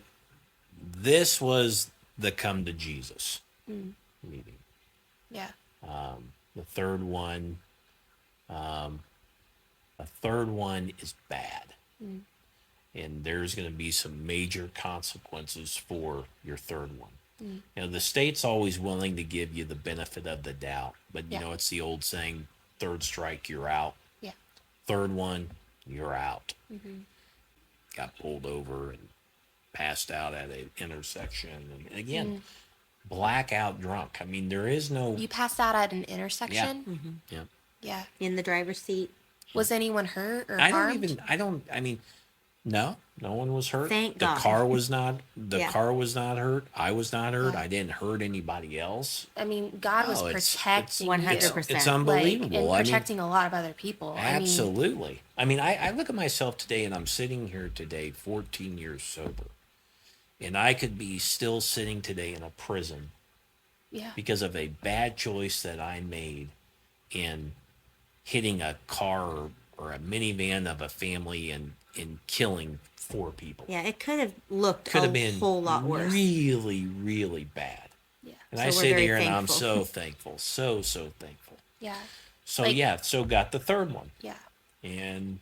this was the come to Jesus meeting. Yeah. The third one, is bad. And there's going to be some major consequences for your third one. The state's always willing to give you the benefit of the doubt, but Yeah. it's the old saying, third strike, you're out. Yeah. Third one, you're out. Got pulled over and passed out at an intersection. And again, blackout drunk. I mean, there is no. You passed out at an intersection? Yeah. Yeah. In the driver's seat. Was anyone hurt or I harmed? I mean, no one was hurt. Thank the God. car was not, Yeah. car was not hurt. I was not hurt. I didn't hurt anybody else. I mean, God was No, it's protecting 100%. It's you. unbelievable. And protecting a lot of other people. Absolutely. I mean, I look at myself today and I'm sitting here today, 14 years sober. And I could be still sitting today in a prison Yeah. because of a bad choice that I made in hitting a car or a minivan of a family and killing 4 people. Yeah, it could have looked Could have a been whole lot worse. really, really bad. Yeah. And So I we're sit very here and I'm thankful. so thankful, so thankful. Yeah. So Like- yeah, so got the third one. Yeah. And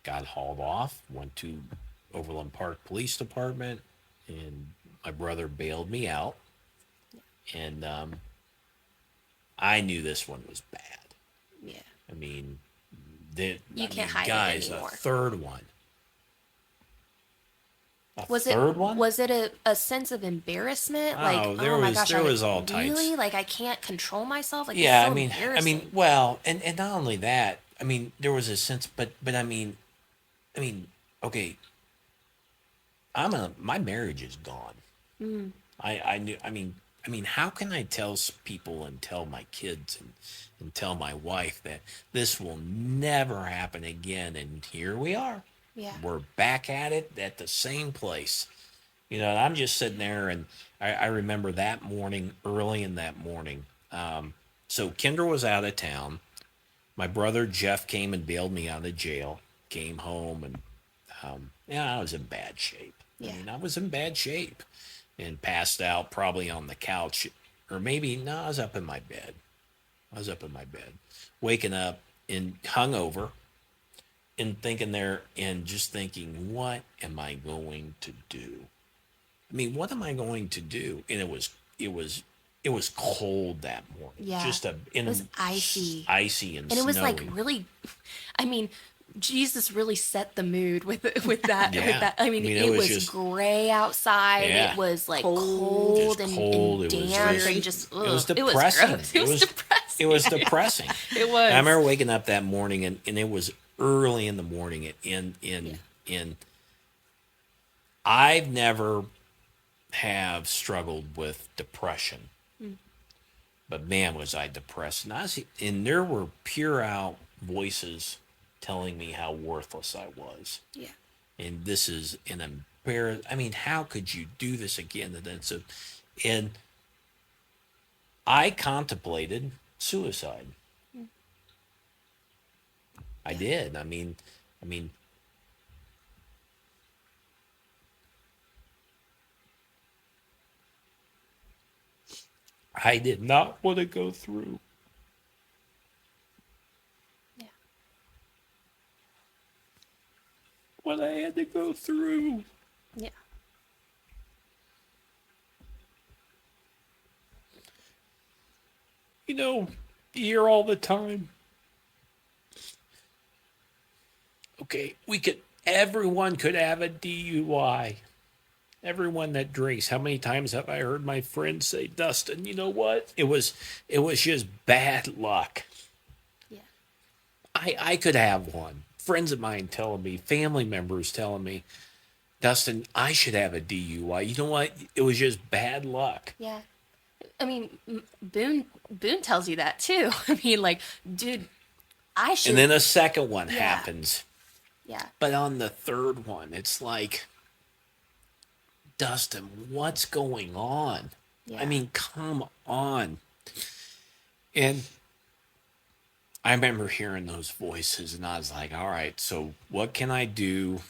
got hauled off, went to Overland Park Police Department, and my brother bailed me out. And I knew this one was bad. Yeah. I mean, You can't hide it guys, anymore. a third one. Was third one? Was it a sense of embarrassment? Like, Oh, there oh my was- gosh, there was all types. Really? Like, I can't control myself? Like, Yeah, it's so I mean, embarrassing. well, and not only that, I mean, there was a sense, but I mean, okay, my marriage is gone. I knew, I mean, how can I tell people and tell my kids and tell my wife that this will never happen again? And here we are. Yeah. We're back at it at the same place. You know, and I'm just sitting there, and I remember that morning, early in that morning. So Kendra was out of town. My brother Jeff came and bailed me out of jail. Came home, and I was in bad shape. Yeah. I mean, I was in bad shape, and passed out probably on the couch, or maybe no, I was up in my bed. Waking up and hungover. And thinking there and just thinking, what am I going to do? I mean, what am I going to do? And it was cold that morning. Yeah. It was icy. Icy and And it was like snowy. really, I mean, Jesus really set the mood with that. Yeah. With that. I mean, it it was was just- gray outside. Yeah. It was like Cold. cold, Just and, cold. and It was damp very- and just, it was ugh. depressing. It was gross. It was depressing. It was depressing. It was. I remember waking up that morning, and it was early in the morning. And I've never have struggled with depression, but man, was I depressed. And there were pure out voices telling me how worthless I was. Yeah. And this is an embarrassment. I mean, how could you do this again? And I contemplated suicide. I did. I mean, I did not want to go through. Yeah. What I had to go through. Yeah. You know, you hear all the time. Okay, everyone could have a DUI. Everyone that drinks. How many times have I heard my friends say, Dustin, you know what? It was just bad luck. Yeah. I could have one. Friends of mine telling me, family members telling me, Dustin, I should have a DUI. You know what? It was just bad luck. Yeah. I mean, Boone tells you that too. I mean, like, dude, I should. And then a second one Yeah. happens. Yeah. But on the third one, it's like, Dustin, what's going on? Yeah. I mean, come on. And I remember hearing those voices, and I was like, all right, so what can I do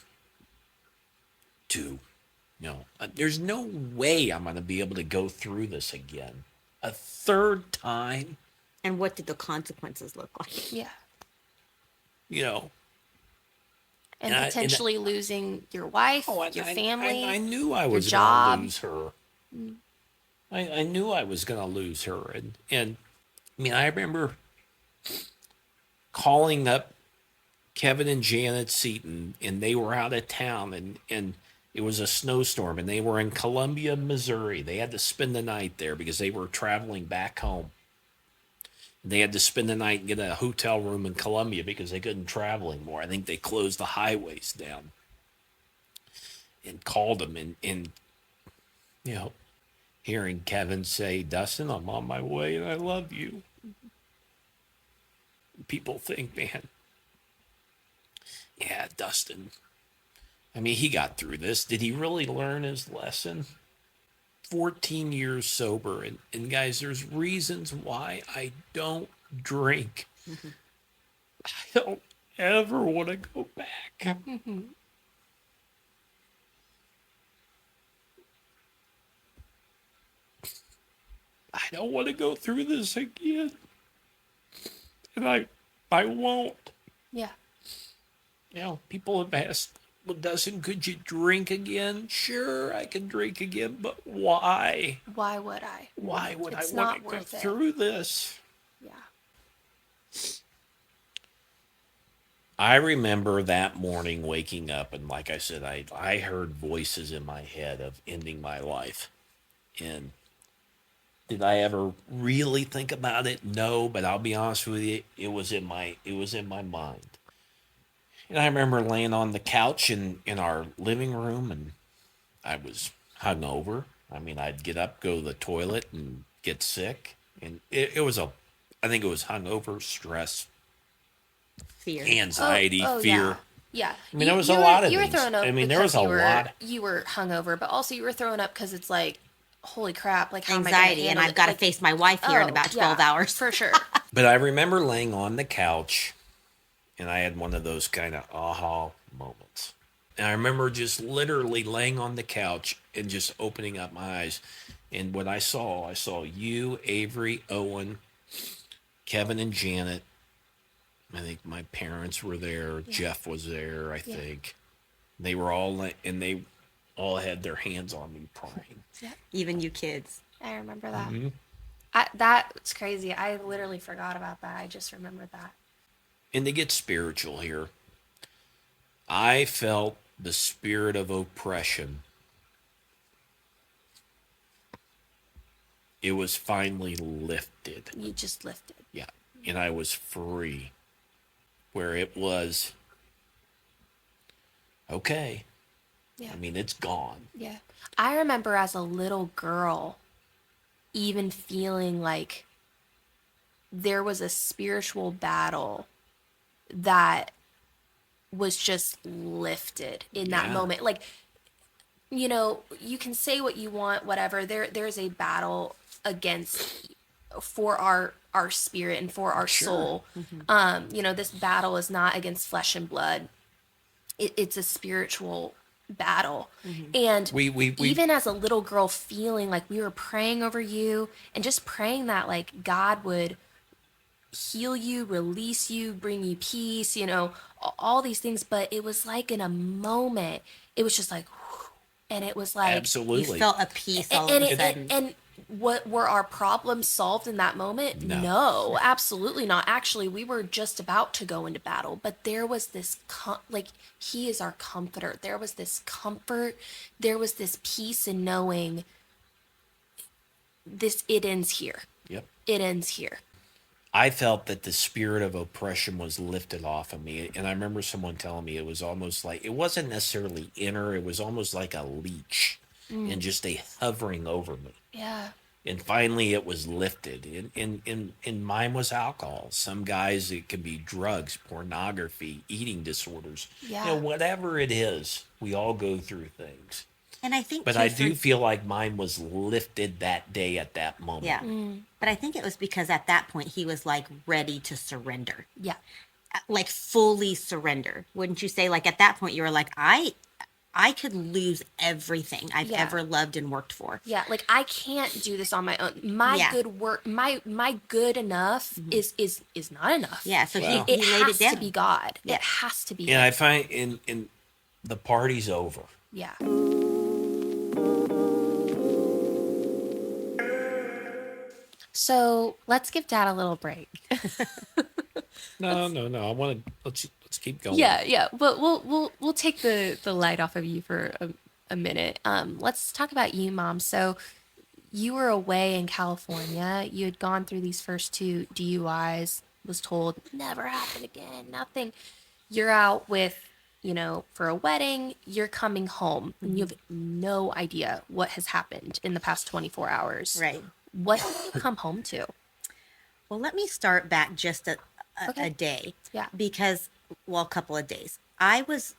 to, there's no way I'm going to be able to go through this again. A third time, And what did the consequences look like? Yeah. And And I- potentially losing your wife, your family. I knew I was going job. to lose her. I knew I was going to lose her. And I mean, I remember calling up Kevin and Janet Seaton, and they were out of town, and it was a snowstorm, and they were in Columbia, Missouri. They had to spend the night there because they were traveling back home. They had to spend the night and get a hotel room in Columbia because they couldn't travel anymore. I think they closed the highways down and called them, and hearing Kevin say, "Dustin, I'm on my way and I love you." People think, man, yeah, Dustin. I mean, he got through this. Did he really learn his lesson? 14 years sober. And guys, there's reasons why I don't drink. Mm-hmm. I don't ever want to go back. Mm-hmm. I don't want to go through this again. And I won't. Yeah. People have asked, well, Dustin, could you drink again? Sure, I can drink again, but why? Why would I? Why would It's I not want to go worth it. through this? Yeah. I remember that morning waking up, and like I said, I heard voices in my head of ending my life. And did I ever really think about it? No, but I'll be honest with you, it was in my mind. And I remember laying on the couch in our living room, and I was hungover. I mean, I'd get up, go to the toilet, and get sick. And I think it was hungover, stress, Fear. anxiety, fear. Yeah. I mean, there was a lot of You were things. throwing up. I mean, there was a lot. You were hungover, but also you were throwing up because it's like, holy crap! Like how Anxiety, am I and gonna I've got to face my wife here in about 12 hours. for sure. But I remember laying on the couch, and I had one of those kind of aha moments. And I remember just literally laying on the couch and just opening up my eyes. And what I saw you, Avery, Owen, Kevin, and Janet. I think my parents were there. Yeah. Jeff was there, I think. They were all, and they all had their hands on me praying. Yeah. Even you kids. I remember that. Mm-hmm. That's crazy. I literally forgot about that. I just remembered that. And to get spiritual here, I felt the spirit of oppression. It was finally lifted. You just lifted. Yeah. And I was free. Where it was, okay. Yeah. I mean, it's gone. Yeah. I remember as a little girl even feeling like there was a spiritual battle that was just lifted in that moment. Like, you can say what you want, whatever. There's a battle for our spirit and for our soul. Mm-hmm. This battle is not against flesh and blood. It's a spiritual battle. Mm-hmm. And we even as a little girl feeling like we were praying over you and just praying that like God would heal you, release you, bring you peace, all these things. But it was like in a moment, it was just like, whew, and it was like, absolutely, you felt a peace all of a sudden. And what were our problems solved in that moment? No, absolutely not. Actually, we were just about to go into battle, but there was this he is our comforter. There was this comfort. There was this peace in knowing it ends here. Yep. It ends here. I felt that the spirit of oppression was lifted off of me. And I remember someone telling me it was almost like, it wasn't necessarily inner, it was almost like a leech and just a hovering over me. Yeah. And finally it was lifted. And mine was alcohol. Some guys, it could be drugs, pornography, eating disorders. Yeah. Whatever it is, we all go through things. And I think, but I do feel like mine was lifted that day at that moment. Yeah. But I think it was because at that point he was like ready to surrender. Yeah. Like fully surrender. Wouldn't you say? Like at that point you were like, I could lose everything I've ever loved and worked for. Yeah, like I can't do this on my own. My good work, my good enough is not enough. Yeah, so he it laid has it down. to be God. Yeah. It has to be. And I find in the party's over. Yeah. So let's give Dad a little break. No. I want to let's Let's keep going. Yeah. But we'll take the light off of you for a minute. Let's talk about you, Mom. So you were away in California. You had gone through these first 2 DUIs, was told never happen again, nothing. You're out with, for a wedding, you're coming home, and you have no idea what has happened in the past 24 hours. Right. What did you come home to? Well, let me start back just a Okay. day. Yeah. Because, a couple of days. I was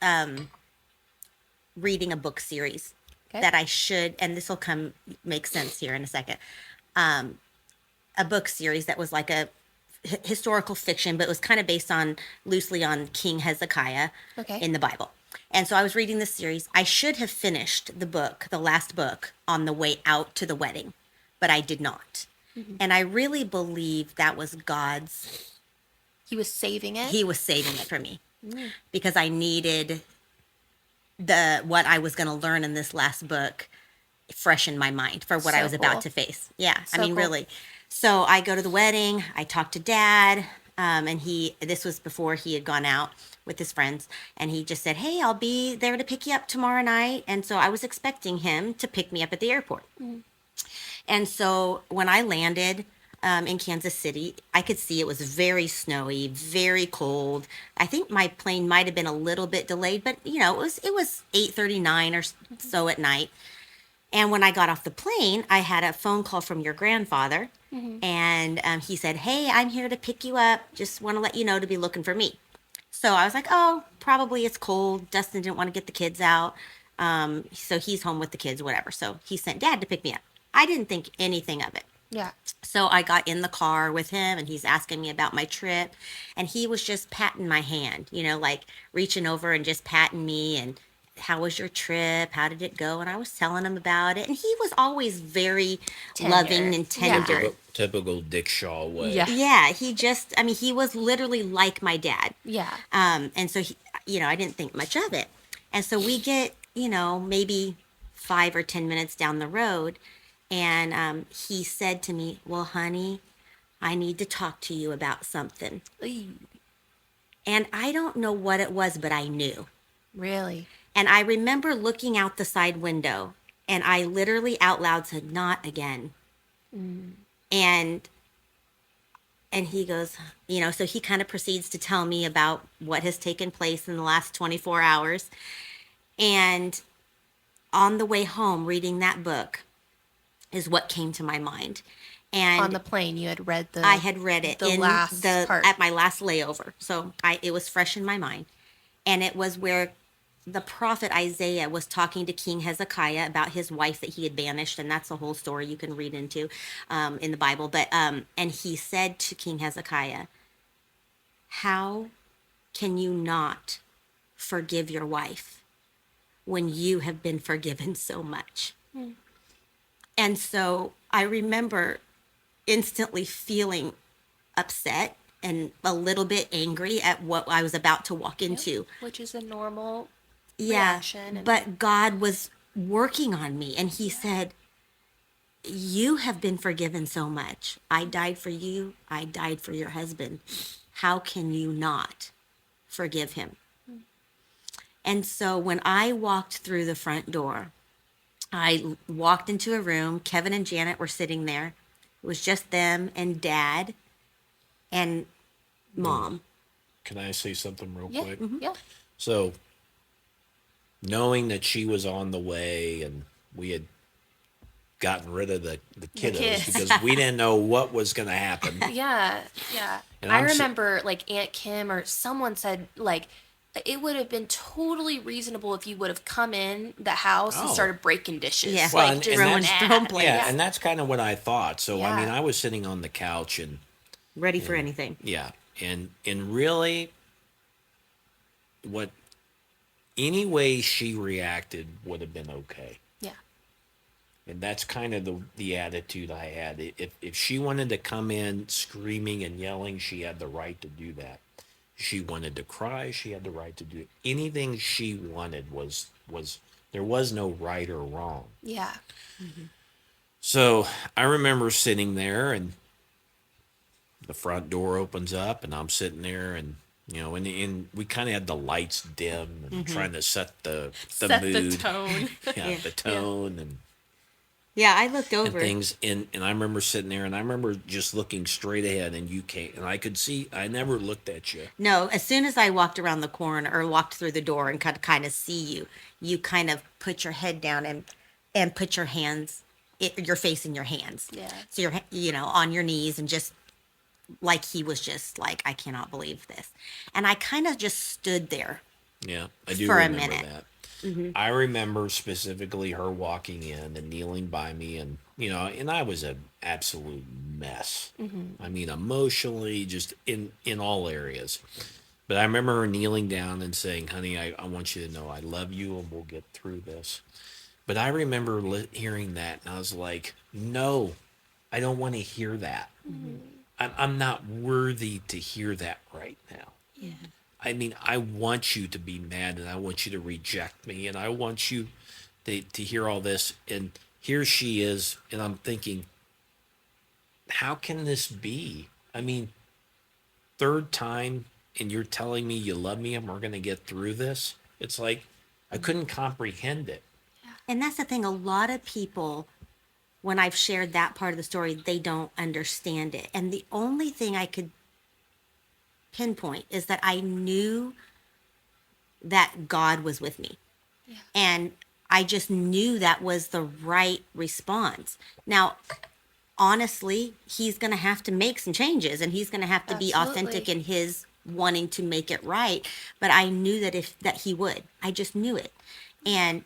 reading a book series that I should, and this will make sense here in a second. A book series that was like a historical fiction, but it was kind of based loosely on King Hezekiah in the Bible. And so I was reading this series. I should have finished the last book, on the way out to the wedding, but I did not. And I really believe that was God's. He was saving it? He was saving it for me because I needed what I was going to learn in this last book fresh in my mind for what I was about to face. Yeah. So I mean, really. So I go to the wedding, I talk to Dad, and this was before he had gone out with his friends, and he just said, hey, I'll be there to pick you up tomorrow night. And so I was expecting him to pick me up at the airport. And so when I landed in Kansas City, I could see it was very snowy, very cold. I think my plane might have been a little bit delayed, but it was 8:39 or so at night. And when I got off the plane, I had a phone call from your grandfather, and he said, hey, I'm here to pick you up. Just want to let you know to be looking for me. So I was like, oh, probably it's cold. Dustin didn't want to get the kids out. So he's home with the kids, whatever. So he sent Dad to pick me up. I didn't think anything of it. Yeah. So I got in the car with him, and he's asking me about my trip, and he was just patting my hand, like reaching over and just patting me, and how was your trip? How did it go? And I was telling him about it, and he was always very loving and tender. Yeah. Typical Dick Shaw way. Yeah. He was literally like my dad. Yeah. And so I didn't think much of it. And so we get, maybe 5 or 10 minutes down the road, and he said to me, well, honey, I need to talk to you about something. And I don't know what it was, but I knew. Really? And I remember looking out the side window, and I literally out loud said, not again. And he goes, so he kind of proceeds to tell me about what has taken place in the last 24 hours. And on the way home, reading that book is what came to my mind. And on the plane, you had read I had read it the last part. At my last layover. So it was fresh in my mind. And it was where the prophet Isaiah was talking to King Hezekiah about his wife that he had banished. And that's a whole story you can read into in the Bible. But and he said to King Hezekiah, how can you not forgive your wife when you have been forgiven so much? And so I remember instantly feeling upset and a little bit angry at what I was about to walk into. Which is a normal reaction. But God was working on me, and he said, you have been forgiven so much. I died for you. I died for your husband. How can you not forgive him? And so when I walked through the front door, I walked into a room. Kevin and Janet were sitting there. It was just them and Dad and Mom. Can I say something real quick? Yeah. So, knowing that she was on the way and we had gotten rid of the kiddos because we didn't know what was going to happen. Yeah. And I remember Aunt Kim or someone said it would have been totally reasonable if you would have come in the house and started breaking dishes. Yeah. Well, and throwing plates. Yeah, and that's kind of what I thought. So, Yeah. I was sitting on the couch and Ready for anything. yeah, and really any way she reacted would have been okay. Yeah. And that's kind of the attitude I had. If she wanted to come in screaming and yelling, she had the right to do that. She wanted to cry, she had the right to do it. Anything she wanted was there was no right or wrong. Yeah. So I remember sitting there, and the front door opens up, and I'm sitting there, and And we kind of had the lights dim and trying to set the Set mood, the tone. yeah, the tone and Yeah, I looked and over. things. And I remember sitting there, and I remember just looking straight ahead, and you came, and I could see. I never looked at you. No, as soon as I walked around the corner or walked through the door and could kind of see you, you kind of put your head down and put your hands, your face in your hands. Yeah. So you're, on your knees and just like he was just like, I cannot believe this. And I kind of just stood there. Yeah, I do For a remember minute. that. I remember specifically her walking in and kneeling by me, and and I was an absolute mess. I mean, emotionally, just in all areas. But I remember her kneeling down and saying, "Honey, I want you to know I love you, and we'll get through this." But I remember hearing that, and I was like, "No, I don't want to hear that. I'm not worthy to hear that right now." Yeah. I mean, I want you to be mad, and I want you to reject me, and I want you to hear all this. And here she is, and I'm thinking, how can this be? I mean, third time, and you're telling me you love me, and we're going to get through this? It's like, I couldn't comprehend it. And that's the thing. A lot of people, when I've shared that part of the story, they don't understand it. And the only thing I could pinpoint is that I knew that God was with me. Yeah. And I just knew that was the right response. Now, honestly, he's going to have to make some changes, and he's going to have to be authentic in his wanting to make it right. But I knew that he would. I just knew it. And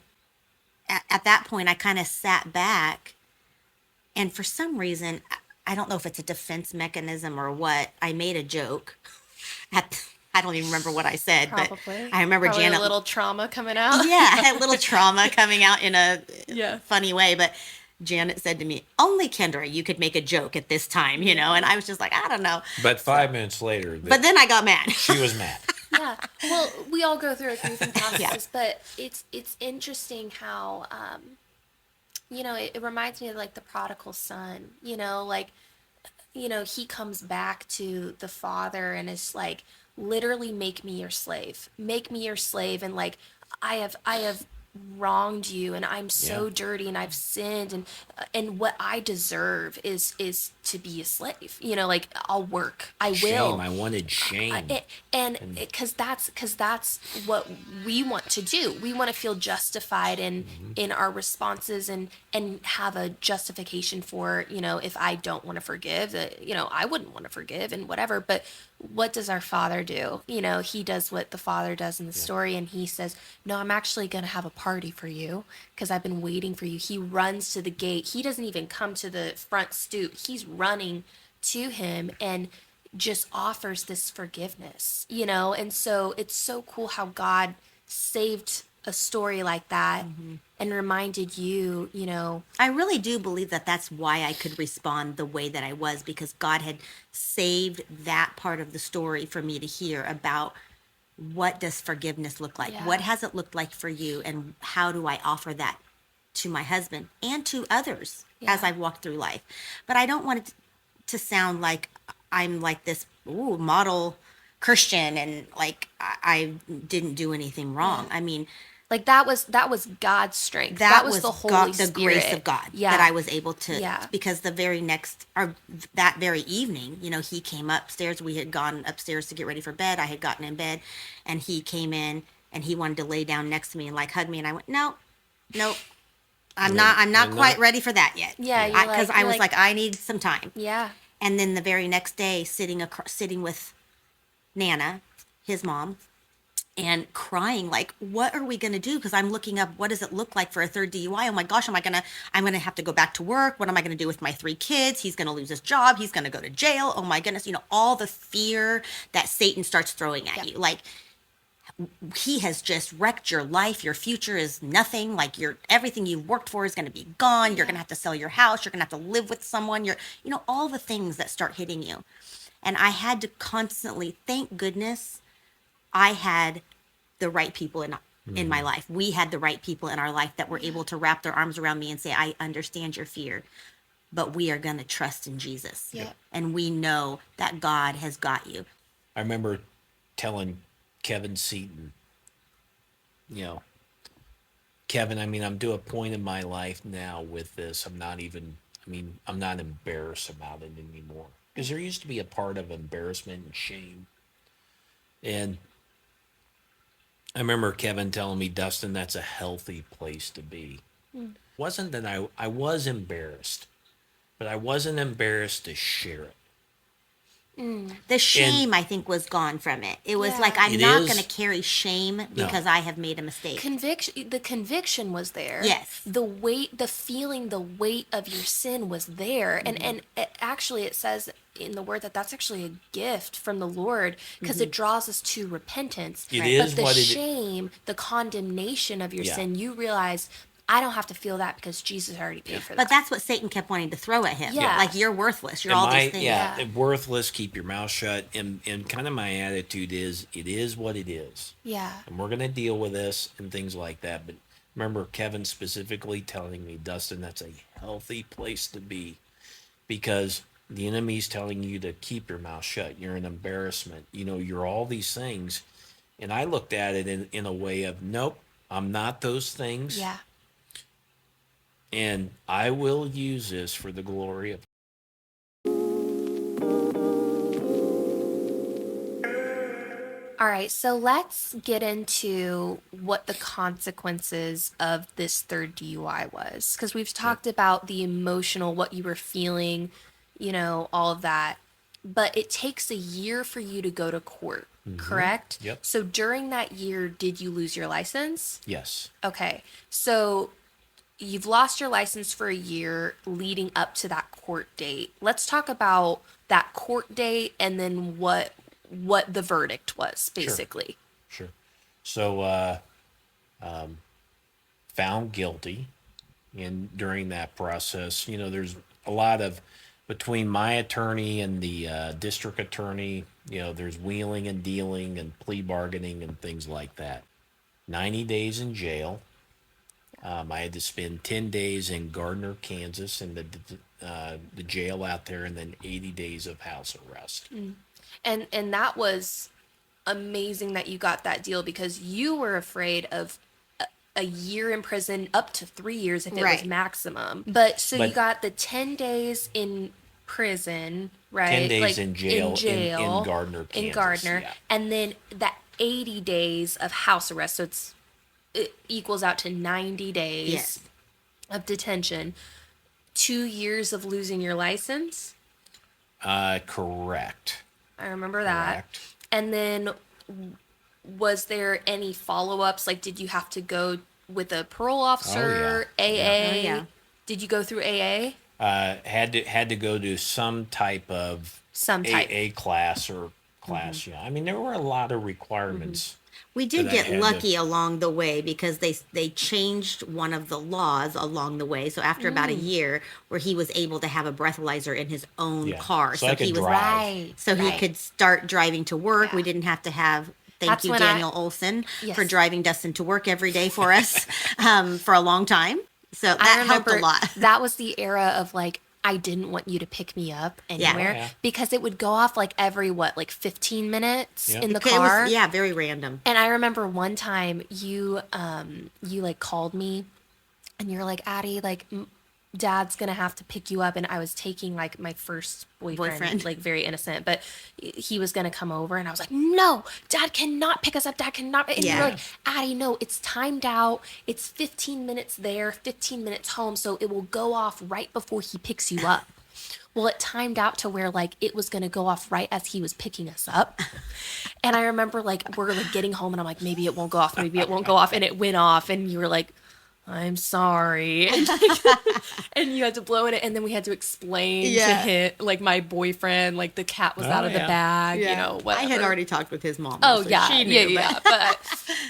at that point, I kind of sat back, and for some reason, I don't know if it's a defense mechanism or what, I made a joke. I don't even remember what I said, Probably. but I remember Probably Janet. a little trauma coming out. Yeah, I had a little trauma coming out in a Yeah. funny way. But Janet said to me, "Only Kendra, you could make a joke at this time," And I was just like, I don't know. But 5 minutes later, But then I got mad. she was mad. Yeah. Well, we all go through a grieving process, Yeah. but it's interesting how it reminds me of like the prodigal son. He comes back to the father and is like, literally, make me your slave, and like, I have wronged you, and I'm so dirty, and I've sinned, and what I deserve is to be a slave. Like, I'll work, I will. Shame. I wanted shame. Because that's what we want to do. We want to feel justified in our responses and have a justification for, if I don't want to forgive, I wouldn't want to forgive and whatever. But what does our Father do? He does what the Father does in the story, and he says, "No, I'm actually going to have a party for you because I've been waiting for you." He runs to the gate. He doesn't even come to the front stoop. He's running to him and just offers this forgiveness, And so it's so cool how God saved a story like that and reminded you, I really do believe that that's why I could respond the way that I was, because God had saved that part of the story for me to hear about what does forgiveness look like? Yeah. What has it looked like for you? And how do I offer that to my husband and to others as I've walked through life? But I don't want it to sound like I'm like this model Christian and like I didn't do anything wrong. I mean, like that was God's strength. that was was the Holy God, the Spirit. grace of God that I was able to, because the very next, or that very evening, he came upstairs. We had gone upstairs to get ready for bed. I had gotten in bed, and he came in and he wanted to lay down next to me and like hug me. And I went, no, I'm not quite ready for that yet. Yeah. Because I was like, I need some time. Yeah. And then the very next day, sitting with Nana, his mom, and crying like, what are we going to do? Because I'm looking up, what does it look like for a third DUI? Oh my gosh, I'm going to have to go back to work. What am I going to do with my 3 kids? He's going to lose his job. He's going to go to jail. Oh my goodness. All the fear that Satan starts throwing at you. Like, he has just wrecked your life. Your future is nothing. Like, everything you've worked for is going to be gone. You're going to have to sell your house. You're going to have to live with someone. All the things that start hitting you. And I had to constantly, thank goodness, I had the right people in my life. We had the right people in our life that were able to wrap their arms around me and say, I understand your fear, but we are going to trust in Jesus. Yeah. And we know that God has got you. I remember telling Kevin Seaton, you know, Kevin, I mean, I'm to a point in my life now with this. I'm not embarrassed about it anymore. Because there used to be a part of embarrassment and shame. And I remember Kevin telling me, Dustin, that's a healthy place to be. It wasn't that I was embarrassed, but I wasn't embarrassed to share it. The shame, I think, was gone from it. It was like, I'm It not is- going to carry shame because I have made a mistake. The conviction was there. Yes. The weight, the feeling, the weight of your sin was there. And actually it says in the word that that's actually a gift from the Lord because it draws us to repentance. It is but the what it- shame, the condemnation of your Yeah. sin, you realize I don't have to feel that because Jesus already paid for that. But that's what Satan kept wanting to throw at him. Yeah. Like, you're worthless. You're And all these things. Yeah. worthless, keep your mouth shut. And kind of my attitude is, it is what it is. Yeah. And we're going to deal with this and things like that. But remember Kevin specifically telling me, Dustin, that's a healthy place to be because the enemy's telling you to keep your mouth shut. You're an embarrassment. You know, you're all these things. And I looked at it in a way of, nope, I'm not those things. Yeah. And I will use this for the glory of. All right, so let's get into what the consequences of this third DUI was. Because we've talked about the emotional, what you were feeling, you know, all of that. But it takes a year for you to go to court, correct? Yep. So during that year, did you lose your license? Yes. Okay, so you've lost your license for a year leading up to that court date. Let's talk about that court date and then what the verdict was, basically. Sure. So, found guilty. And during that process, you know, there's a lot of, between my attorney and the district attorney, you know, there's wheeling and dealing and plea bargaining and things like that. 90 days in jail. I had to spend 10 days in Gardner, Kansas, in the jail out there, and then 80 days of house arrest. And that was amazing that you got that deal because you were afraid of a year in prison, up to 3 years if it was Right. maximum. But you But- got the 10 days in prison, right? 10 days Like, in jail in Gardner, In Kansas, Gardner. yeah. And then that 80 days of house arrest. So it equals out to 90 days Yes. of detention. 2 years of losing your license. Correct. I remember that. Correct. And then was there any follow-ups? Like, did you have to go with a parole officer, yeah. AA? Oh, yeah. Did you go through AA? Had to go to some type of Some type. AA class or class. Yeah, I mean there were a lot of requirements. We did that I get had lucky along the way because they changed one of the laws along the way. So after about a year, where he was able to have a breathalyzer in his own Yeah. car, So I could he was drive. Right. so he right. could start driving to work. Yeah. We didn't have to have. Thank That's you, when Daniel Olson, Yes. for driving Dustin to work every day for us for a long time. So I that helped a remember lot. that was the era of like, I didn't want you to pick me up anywhere Oh, yeah. because it would go off like every, like 15 minutes Yeah. in the Okay, car. it was, very random. And I remember one time you like called me and you're like, Addie, like Dad's gonna have to pick you up. And I was taking like my first boyfriend, like very innocent, but he was gonna come over and I was like, no, Dad cannot pick us up. Dad cannot. And Yeah. you're like, Addie, no, it's timed out. It's 15 minutes there, 15 minutes home. So it will go off right before he picks you up. Well, it timed out to where like it was going to go off right as he was picking us up. And I remember like we're like getting home and I'm like, maybe it won't go off. Maybe it won't go off. And it went off. And you were like, I'm sorry. And you had to blow in it. And then we had to explain to Yeah. him, like my boyfriend, like the cat was Oh, out of the yeah. bag, you know, whatever. I had already talked with his mom. Oh, so yeah. she knew, yeah. but-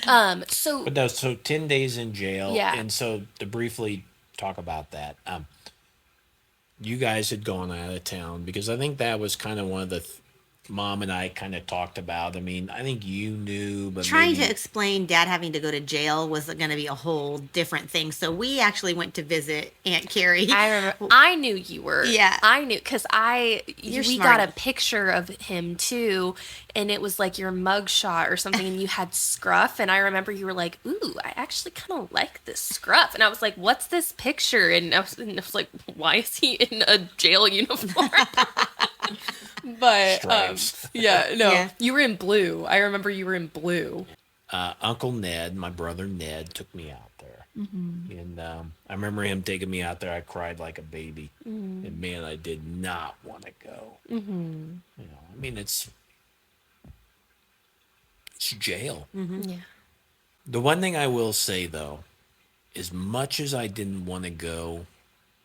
But so But no, so 10 days in jail. Yeah. And so to briefly talk about that, you guys had gone out of town because I think that was kind of one of the Mom and I kind of talked about. I mean, I think you knew, but Trying maybe to explain Dad having to go to jail was going to be a whole different thing. So we actually went to visit Aunt Carrie. I remember. I knew you were. Yeah. I knew because You're we smart. got a picture of him too, and it was like your mugshot or something, and you had scruff, and I remember you were like, "Ooh, I actually kind of like this scruff," and I was like, "What's this picture?" And I was like, "Why is he in a jail uniform?" But Stripes. Yeah. you were in blue. I remember you were in blue. Uncle Ned, my brother Ned, took me out there, and I remember him taking me out there. I cried like a baby, and man, I did not want to go. You know, I mean, it's jail. Yeah. The one thing I will say though, as much as I didn't want to go,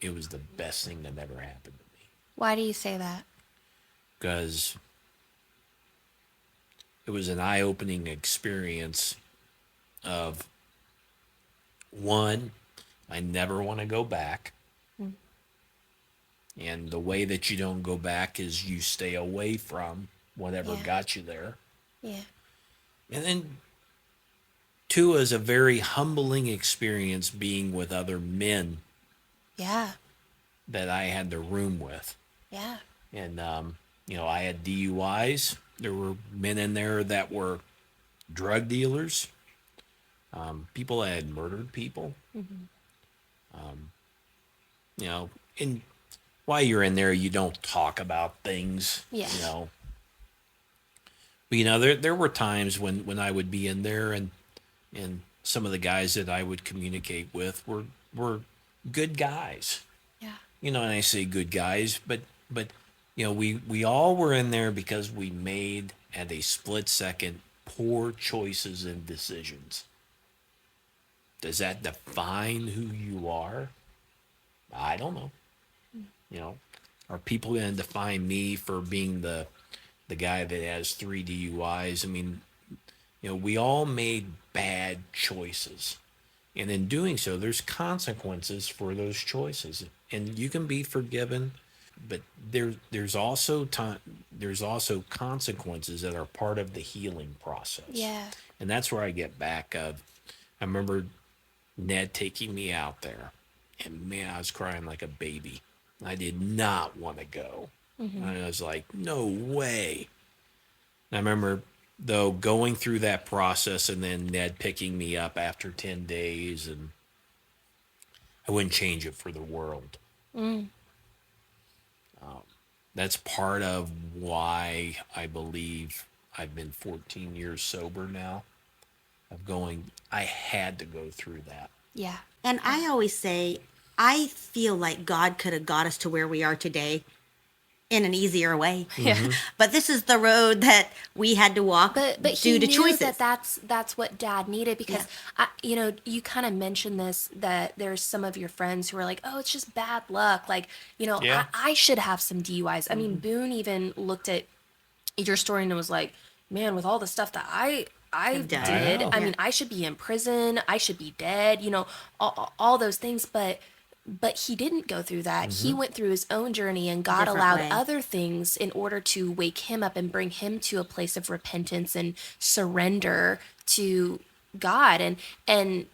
it was the best thing that ever happened to me, Why do you say that? because it was an eye-opening experience of one, I never want to go back. And the way that you don't go back is you stay away from whatever Yeah. got you there. Yeah. And then two is a very humbling experience being with other men Yeah. that I had to room with. Yeah. And, you know, I had DUIs. There were men in there that were drug dealers, people that had murdered people. You know, and while you're in there, you don't talk about things, Yeah. you know. But, you know, there were times when I would be in there and some of the guys that I would communicate with were good guys. Yeah. You know, and I say good guys, but you know, we all were in there because we made at a split second poor choices and decisions. Does that define who you are? I don't know. You know, are people going to define me for being the guy that has 3 DUIs? I mean, you know, we all made bad choices. And in doing so, there's consequences for those choices. And you can be forgiven, but there's also consequences that are part of the healing process. Yeah. And that's where I get back of, I remember Ned taking me out there, and man, I was crying like a baby. I did not want to go. And I was like, no way. And I remember, though, going through that process and then Ned picking me up after 10 days, and I wouldn't change it for the world. That's part of why I believe I've been 14 years sober now, of going, I had to go through that. Yeah. And I always say, I feel like God could have got us to where we are today in an easier way. Yeah. But this is the road that we had to walk But due he to knew choices. that's what Dad needed, because you know, you kind of mentioned this, that there's some of your friends who are like, oh, it's just bad luck, like, you know, Yeah. I should have some DUIs. I mean, Boone even looked at your story and was like, man, with all the stuff that I Have done. did, I know. I mean, I should be in prison, I should be dead, you know, all those things, but he didn't go through that. He went through his own journey, and God Different allowed way. other things in order to wake him up and bring him to a place of repentance and surrender to God. And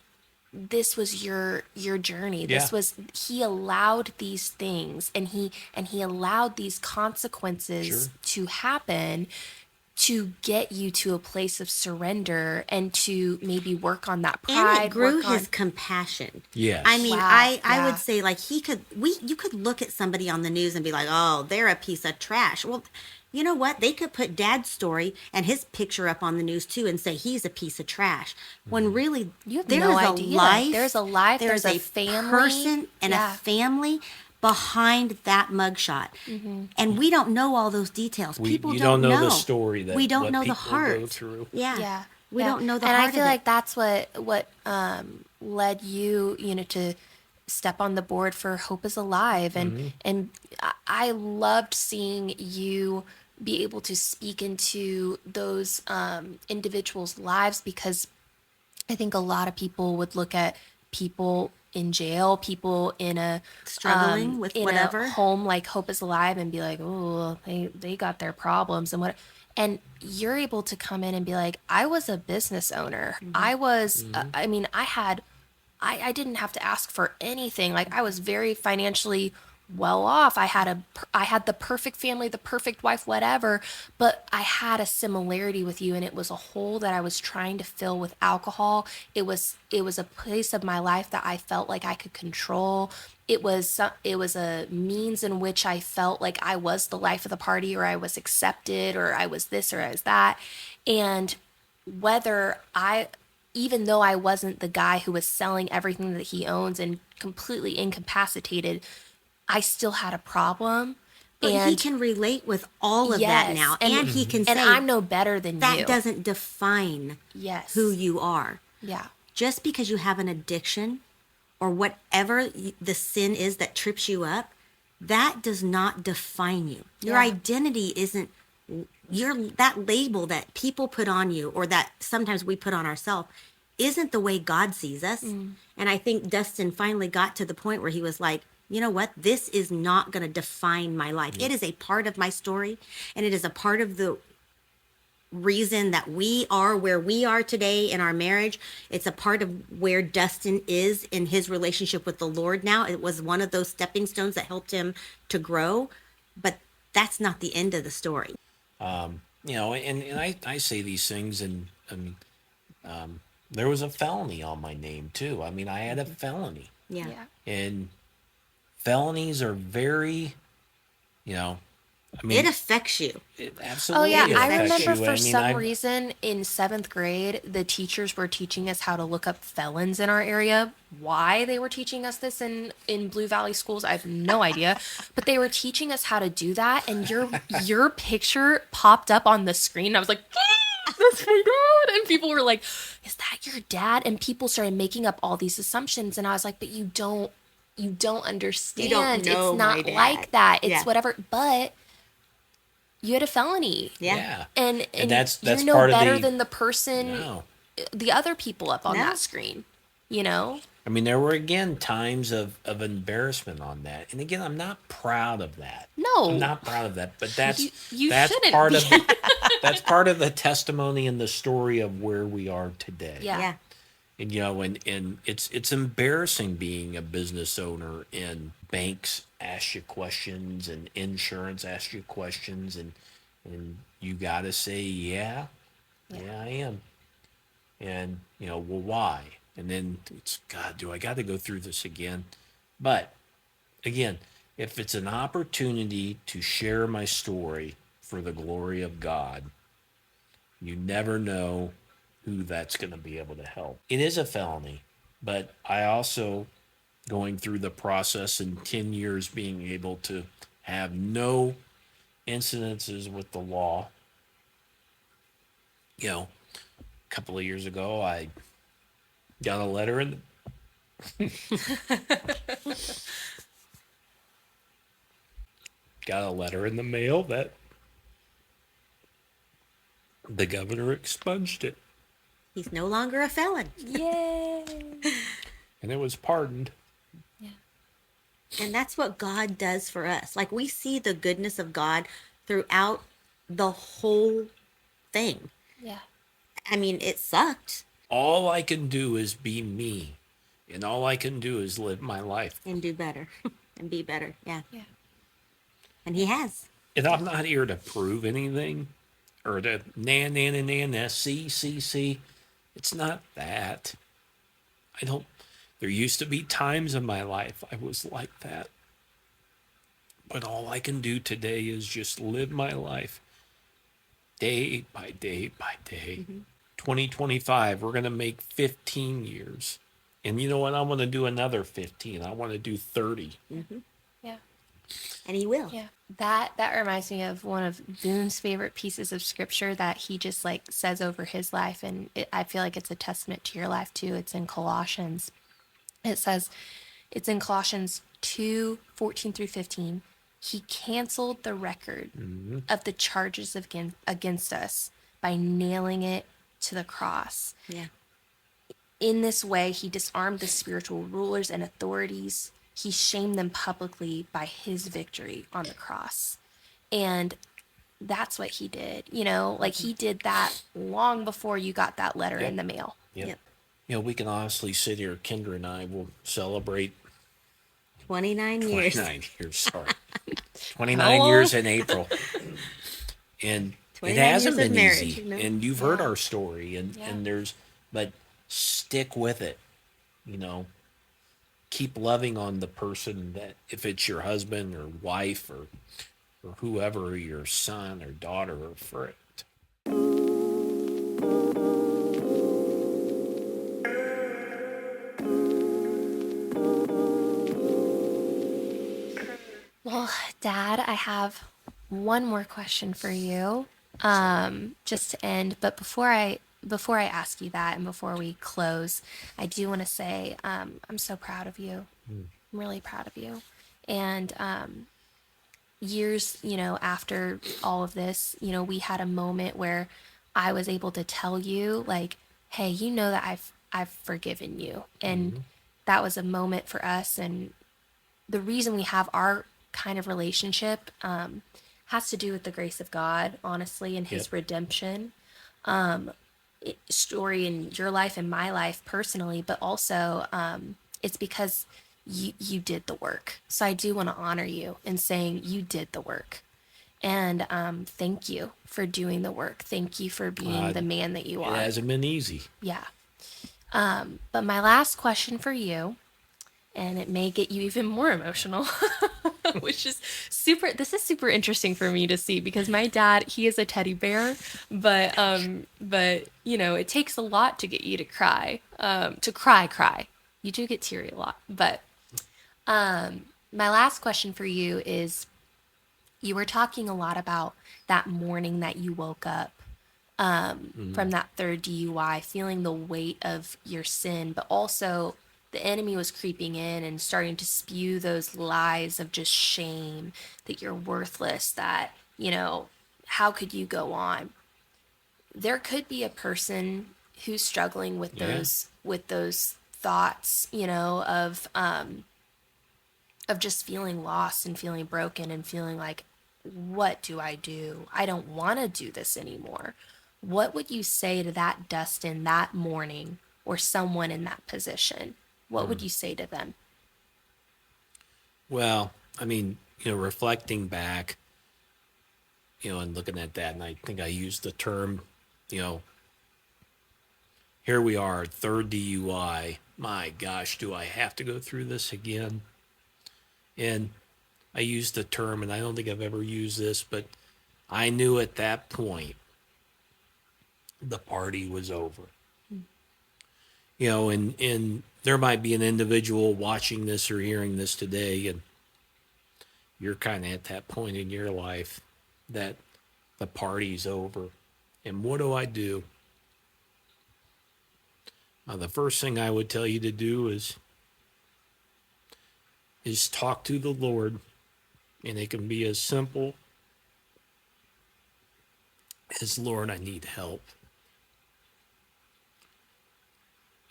this was your journey. This Yeah. was, he allowed these things, and he allowed these consequences Sure. to happen to get you to a place of surrender and to maybe work on that pride. And it grew work on- his compassion. Yes. I mean, Wow, I yeah. would say, like, you could look at somebody on the news and be like, oh, they're a piece of trash. Well, you know what? They could put Dad's story and his picture up on the news too and say he's a piece of trash. When really, You have there's no a idea. life, There's a life, there's a a family. person and Yeah. a family behind that mugshot. And we don't know all those details. People you don't don't know the story that we don't what know the people heart. go through. Yeah. Yeah. We yeah. don't know the and heart I feel of like it. that's what led you, you know, to step on the board for Hope is Alive. And I loved seeing you be able to speak into those individuals' lives, because I think a lot of people would look at people in jail, people in a Struggling with in whatever. a home like Hope is Alive, and be like, oh, they got their problems and what. And you're able to come in and be like, I was a business owner. I was, I mean, I didn't have to ask for anything. Like, I was very financially well off. I had the perfect family, the perfect wife, whatever, but I had a similarity with you, and it was a hole that I was trying to fill with alcohol. It was a place of my life that I felt like I could control. It was a means in which I felt like I was the life of the party, or I was accepted, or I was this, or I was that. And whether even though I wasn't the guy who was selling everything that he owns and completely incapacitated, I still had a problem. But And he can relate with all of that now. And he can say, and I'm no better than that you. doesn't define Yes. who you are. Yeah. Just because you have an addiction or whatever the sin is that trips you up, that does not define you. Your Yeah. identity isn't that label that people put on you, or that sometimes we put on ourselves, isn't the way God sees us. And I think Dustin finally got to the point where he was like, you know what? This is not going to define my life. It is a part of my story, and it is a part of the reason that we are where we are today in our marriage. It's a part of where Dustin is in his relationship with the Lord now. It was one of those stepping stones that helped him to grow, but that's not the end of the story. You know, and I say these things, and there was a felony on my name too. I mean, I had a felony, Yeah. and felonies are very, you know, I mean, It affects you. it Oh absolutely yeah, I affects remember you. for I mean, some reason in 7th grade, the teachers were teaching us how to look up felons in our area. Why they were teaching us this in Blue Valley schools, I have no idea. But they were teaching us how to do that, and your picture popped up on the screen. I was like, that's my dad. And people were like, is that your dad? And people started making up all these assumptions, and I was like, but you don't understand. know it's my not dad. like that. It's Yeah. whatever. But you had a felony. Yeah. And that's you're no part of better the- than the person, No. the other people up on No. that screen, you know? I mean, there were again times of embarrassment on that, and again, I'm not proud of that. No. I'm not proud of that. But that's You that's shouldn't part be. of that's part of the testimony and the story of where we are today. Yeah. Yeah. And you know, and it's embarrassing being a business owner, and banks ask you questions, and insurance asks you questions, and you got to say, yeah, I am. And you know, well, why? And then it's, God, do I got to go through this again? But again, if it's an opportunity to share my story for the glory of God, you never know who that's going to be able to help. It is a felony, but I also, going through the process in 10 years, being able to have no incidences with the law. You know, a couple of years ago, I got a letter in got a letter in the mail that the governor expunged it, He's no longer a felon. Yay. and it was pardoned. And that's what God does for us. Like, we see the goodness of God throughout the whole thing. Yeah. I mean, it sucked All I can do is be me, and all I can do is live my life. and do better and be better. Yeah. Yeah. And he has. And I'm not here to prove anything or to see. It's not that. There used to be times in my life I was like that. But all I can do today is just live my life day by day by day. 2025, we're going to make 15 years. And you know what? I want to do another 15. I want to do 30. Yeah. And he will. Yeah. That reminds me of one of Boone's favorite pieces of scripture that he just like says over his life. And I feel like it's a testament to your life too. It's in Colossians. It says, it's in Colossians 2:14 through 15. He canceled the record of the charges against us by nailing it to the cross. Yeah. in this way, he disarmed the spiritual rulers and authorities. He shamed them publicly by his victory on the cross. And that's what he did, like he did that long before you got that letter in the mail. Yep. We can honestly sit here, Kendra and I will celebrate 29 years. 29 years, sorry. 29 years in April. And it hasn't been marriage, easy. And you've heard our story, and but stick with it. Keep loving on the person, that if it's your husband or wife or whoever, your son or daughter or friend. Well, Dad, I have one more question for you, just to end. But before I ask you that, and before we close, I do want to say I'm so proud of you. I'm really proud of you. And years, after all of this, we had a moment where I was able to tell you, like, hey, that I've forgiven you, and that was a moment for us. And the reason we have our kind of relationship has to do with the grace of God, honestly, and his redemption story in your life and my life personally, but also it's because you did the work. So I do want to honor you in saying you did the work. And thank you for doing the work. Thank you for being the man that you are. It hasn't been easy. Yeah. But my last question for you, and it may get you even more emotional, which is this is super interesting for me to see, because my dad, he is a teddy bear, but it takes a lot to get you to cry, cry. You do get teary a lot, but my last question for you is, you were talking a lot about that morning that you woke up from that third DUI, feeling the weight of your sin, but also the enemy was creeping in and starting to spew those lies of just shame, that you're worthless, that, how could you go on? There could be a person who's struggling with those thoughts, of just feeling lost and feeling broken and feeling like, what do? I don't want to do this anymore. What would you say to that Dustin that morning, or someone in that position? What would you say to them? Well, reflecting back, and looking at that, and I think I used the term, here we are, third DUI. My gosh, do I have to go through this again? And I used the term, and I don't think I've ever used this, but I knew at that point the party was over. And there might be an individual watching this or hearing this today, and you're kind of at that point in your life that the party's over. And what do? The first thing I would tell you to do is talk to the Lord, and it can be as simple as, Lord, I need help.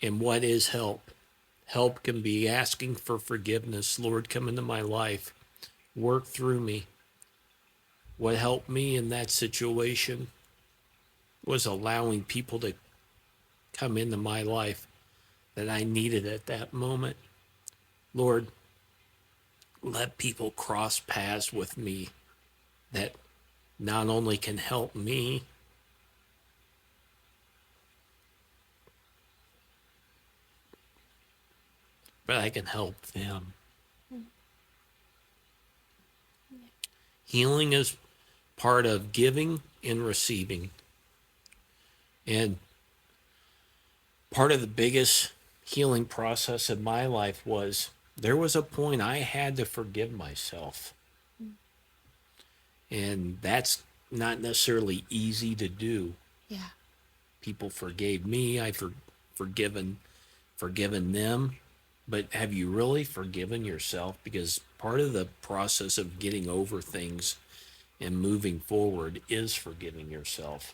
And what is help? Help can be asking for forgiveness. Lord, come into my life. Work through me. What helped me in that situation was allowing people to come into my life that I needed at that moment. Lord, let people cross paths with me that not only can help me, but I can help them. Healing is part of giving and receiving. And part of the biggest healing process in my life was, there was a point I had to forgive myself. And that's not necessarily easy to do. Yeah. People forgave me. I've forgiven them. But have you really forgiven yourself? Because part of the process of getting over things and moving forward is forgiving yourself.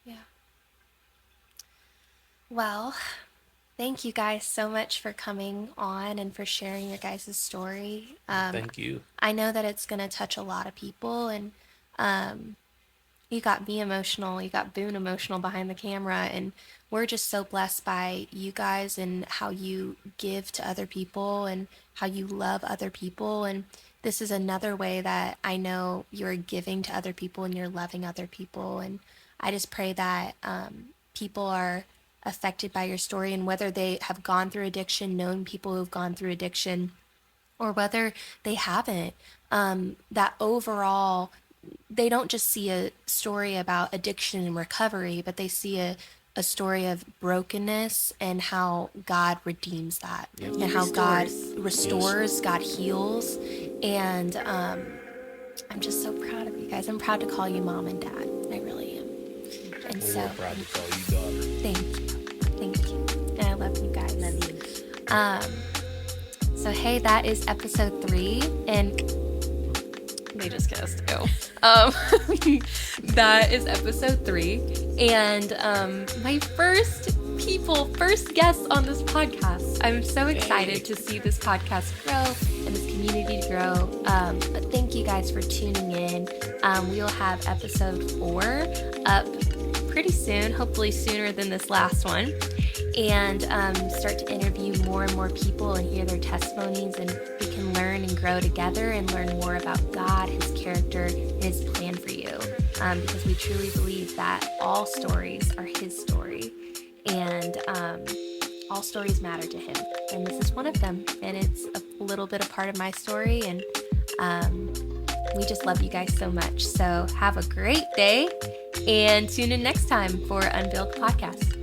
Yeah. Well, Thank you guys so much for coming on and for sharing your guys' story. Thank you. I know that it's going to touch a lot of people, and you got me emotional, you got Boone emotional behind the camera, and we're just so blessed by you guys and how you give to other people and how you love other people. And this is another way that I know you're giving to other people and you're loving other people. And I just pray that people are affected by your story, and whether they have gone through addiction, known people who've gone through addiction, or whether they haven't, that overall they don't just see a story about addiction and recovery, but they see a story of brokenness and how God redeems that, and how God restores, Yes. God heals. And I'm just so proud of you guys. I'm proud to call you mom and dad. I really am. And Well, so we're proud to call you daughter. thank you. Thank you. And I love you guys. Love you. So hey, that is episode 3, and they just kissed. Ew. That is episode 3, and my first guests on this podcast. I'm so excited to see this podcast grow and this community grow. But thank you guys for tuning in. We will have episode 4 up pretty soon, hopefully sooner than this last one, and start to interview more and more people and hear their testimonies, and we can learn and grow together and learn more about God, His character, and His plan for you, because we truly believe that all stories are His story, and all stories matter to Him, and this is one of them, and it's a little bit a part of my story, and we just love you guys so much. So have a great day, and tune in next time for Unveiled the Podcast.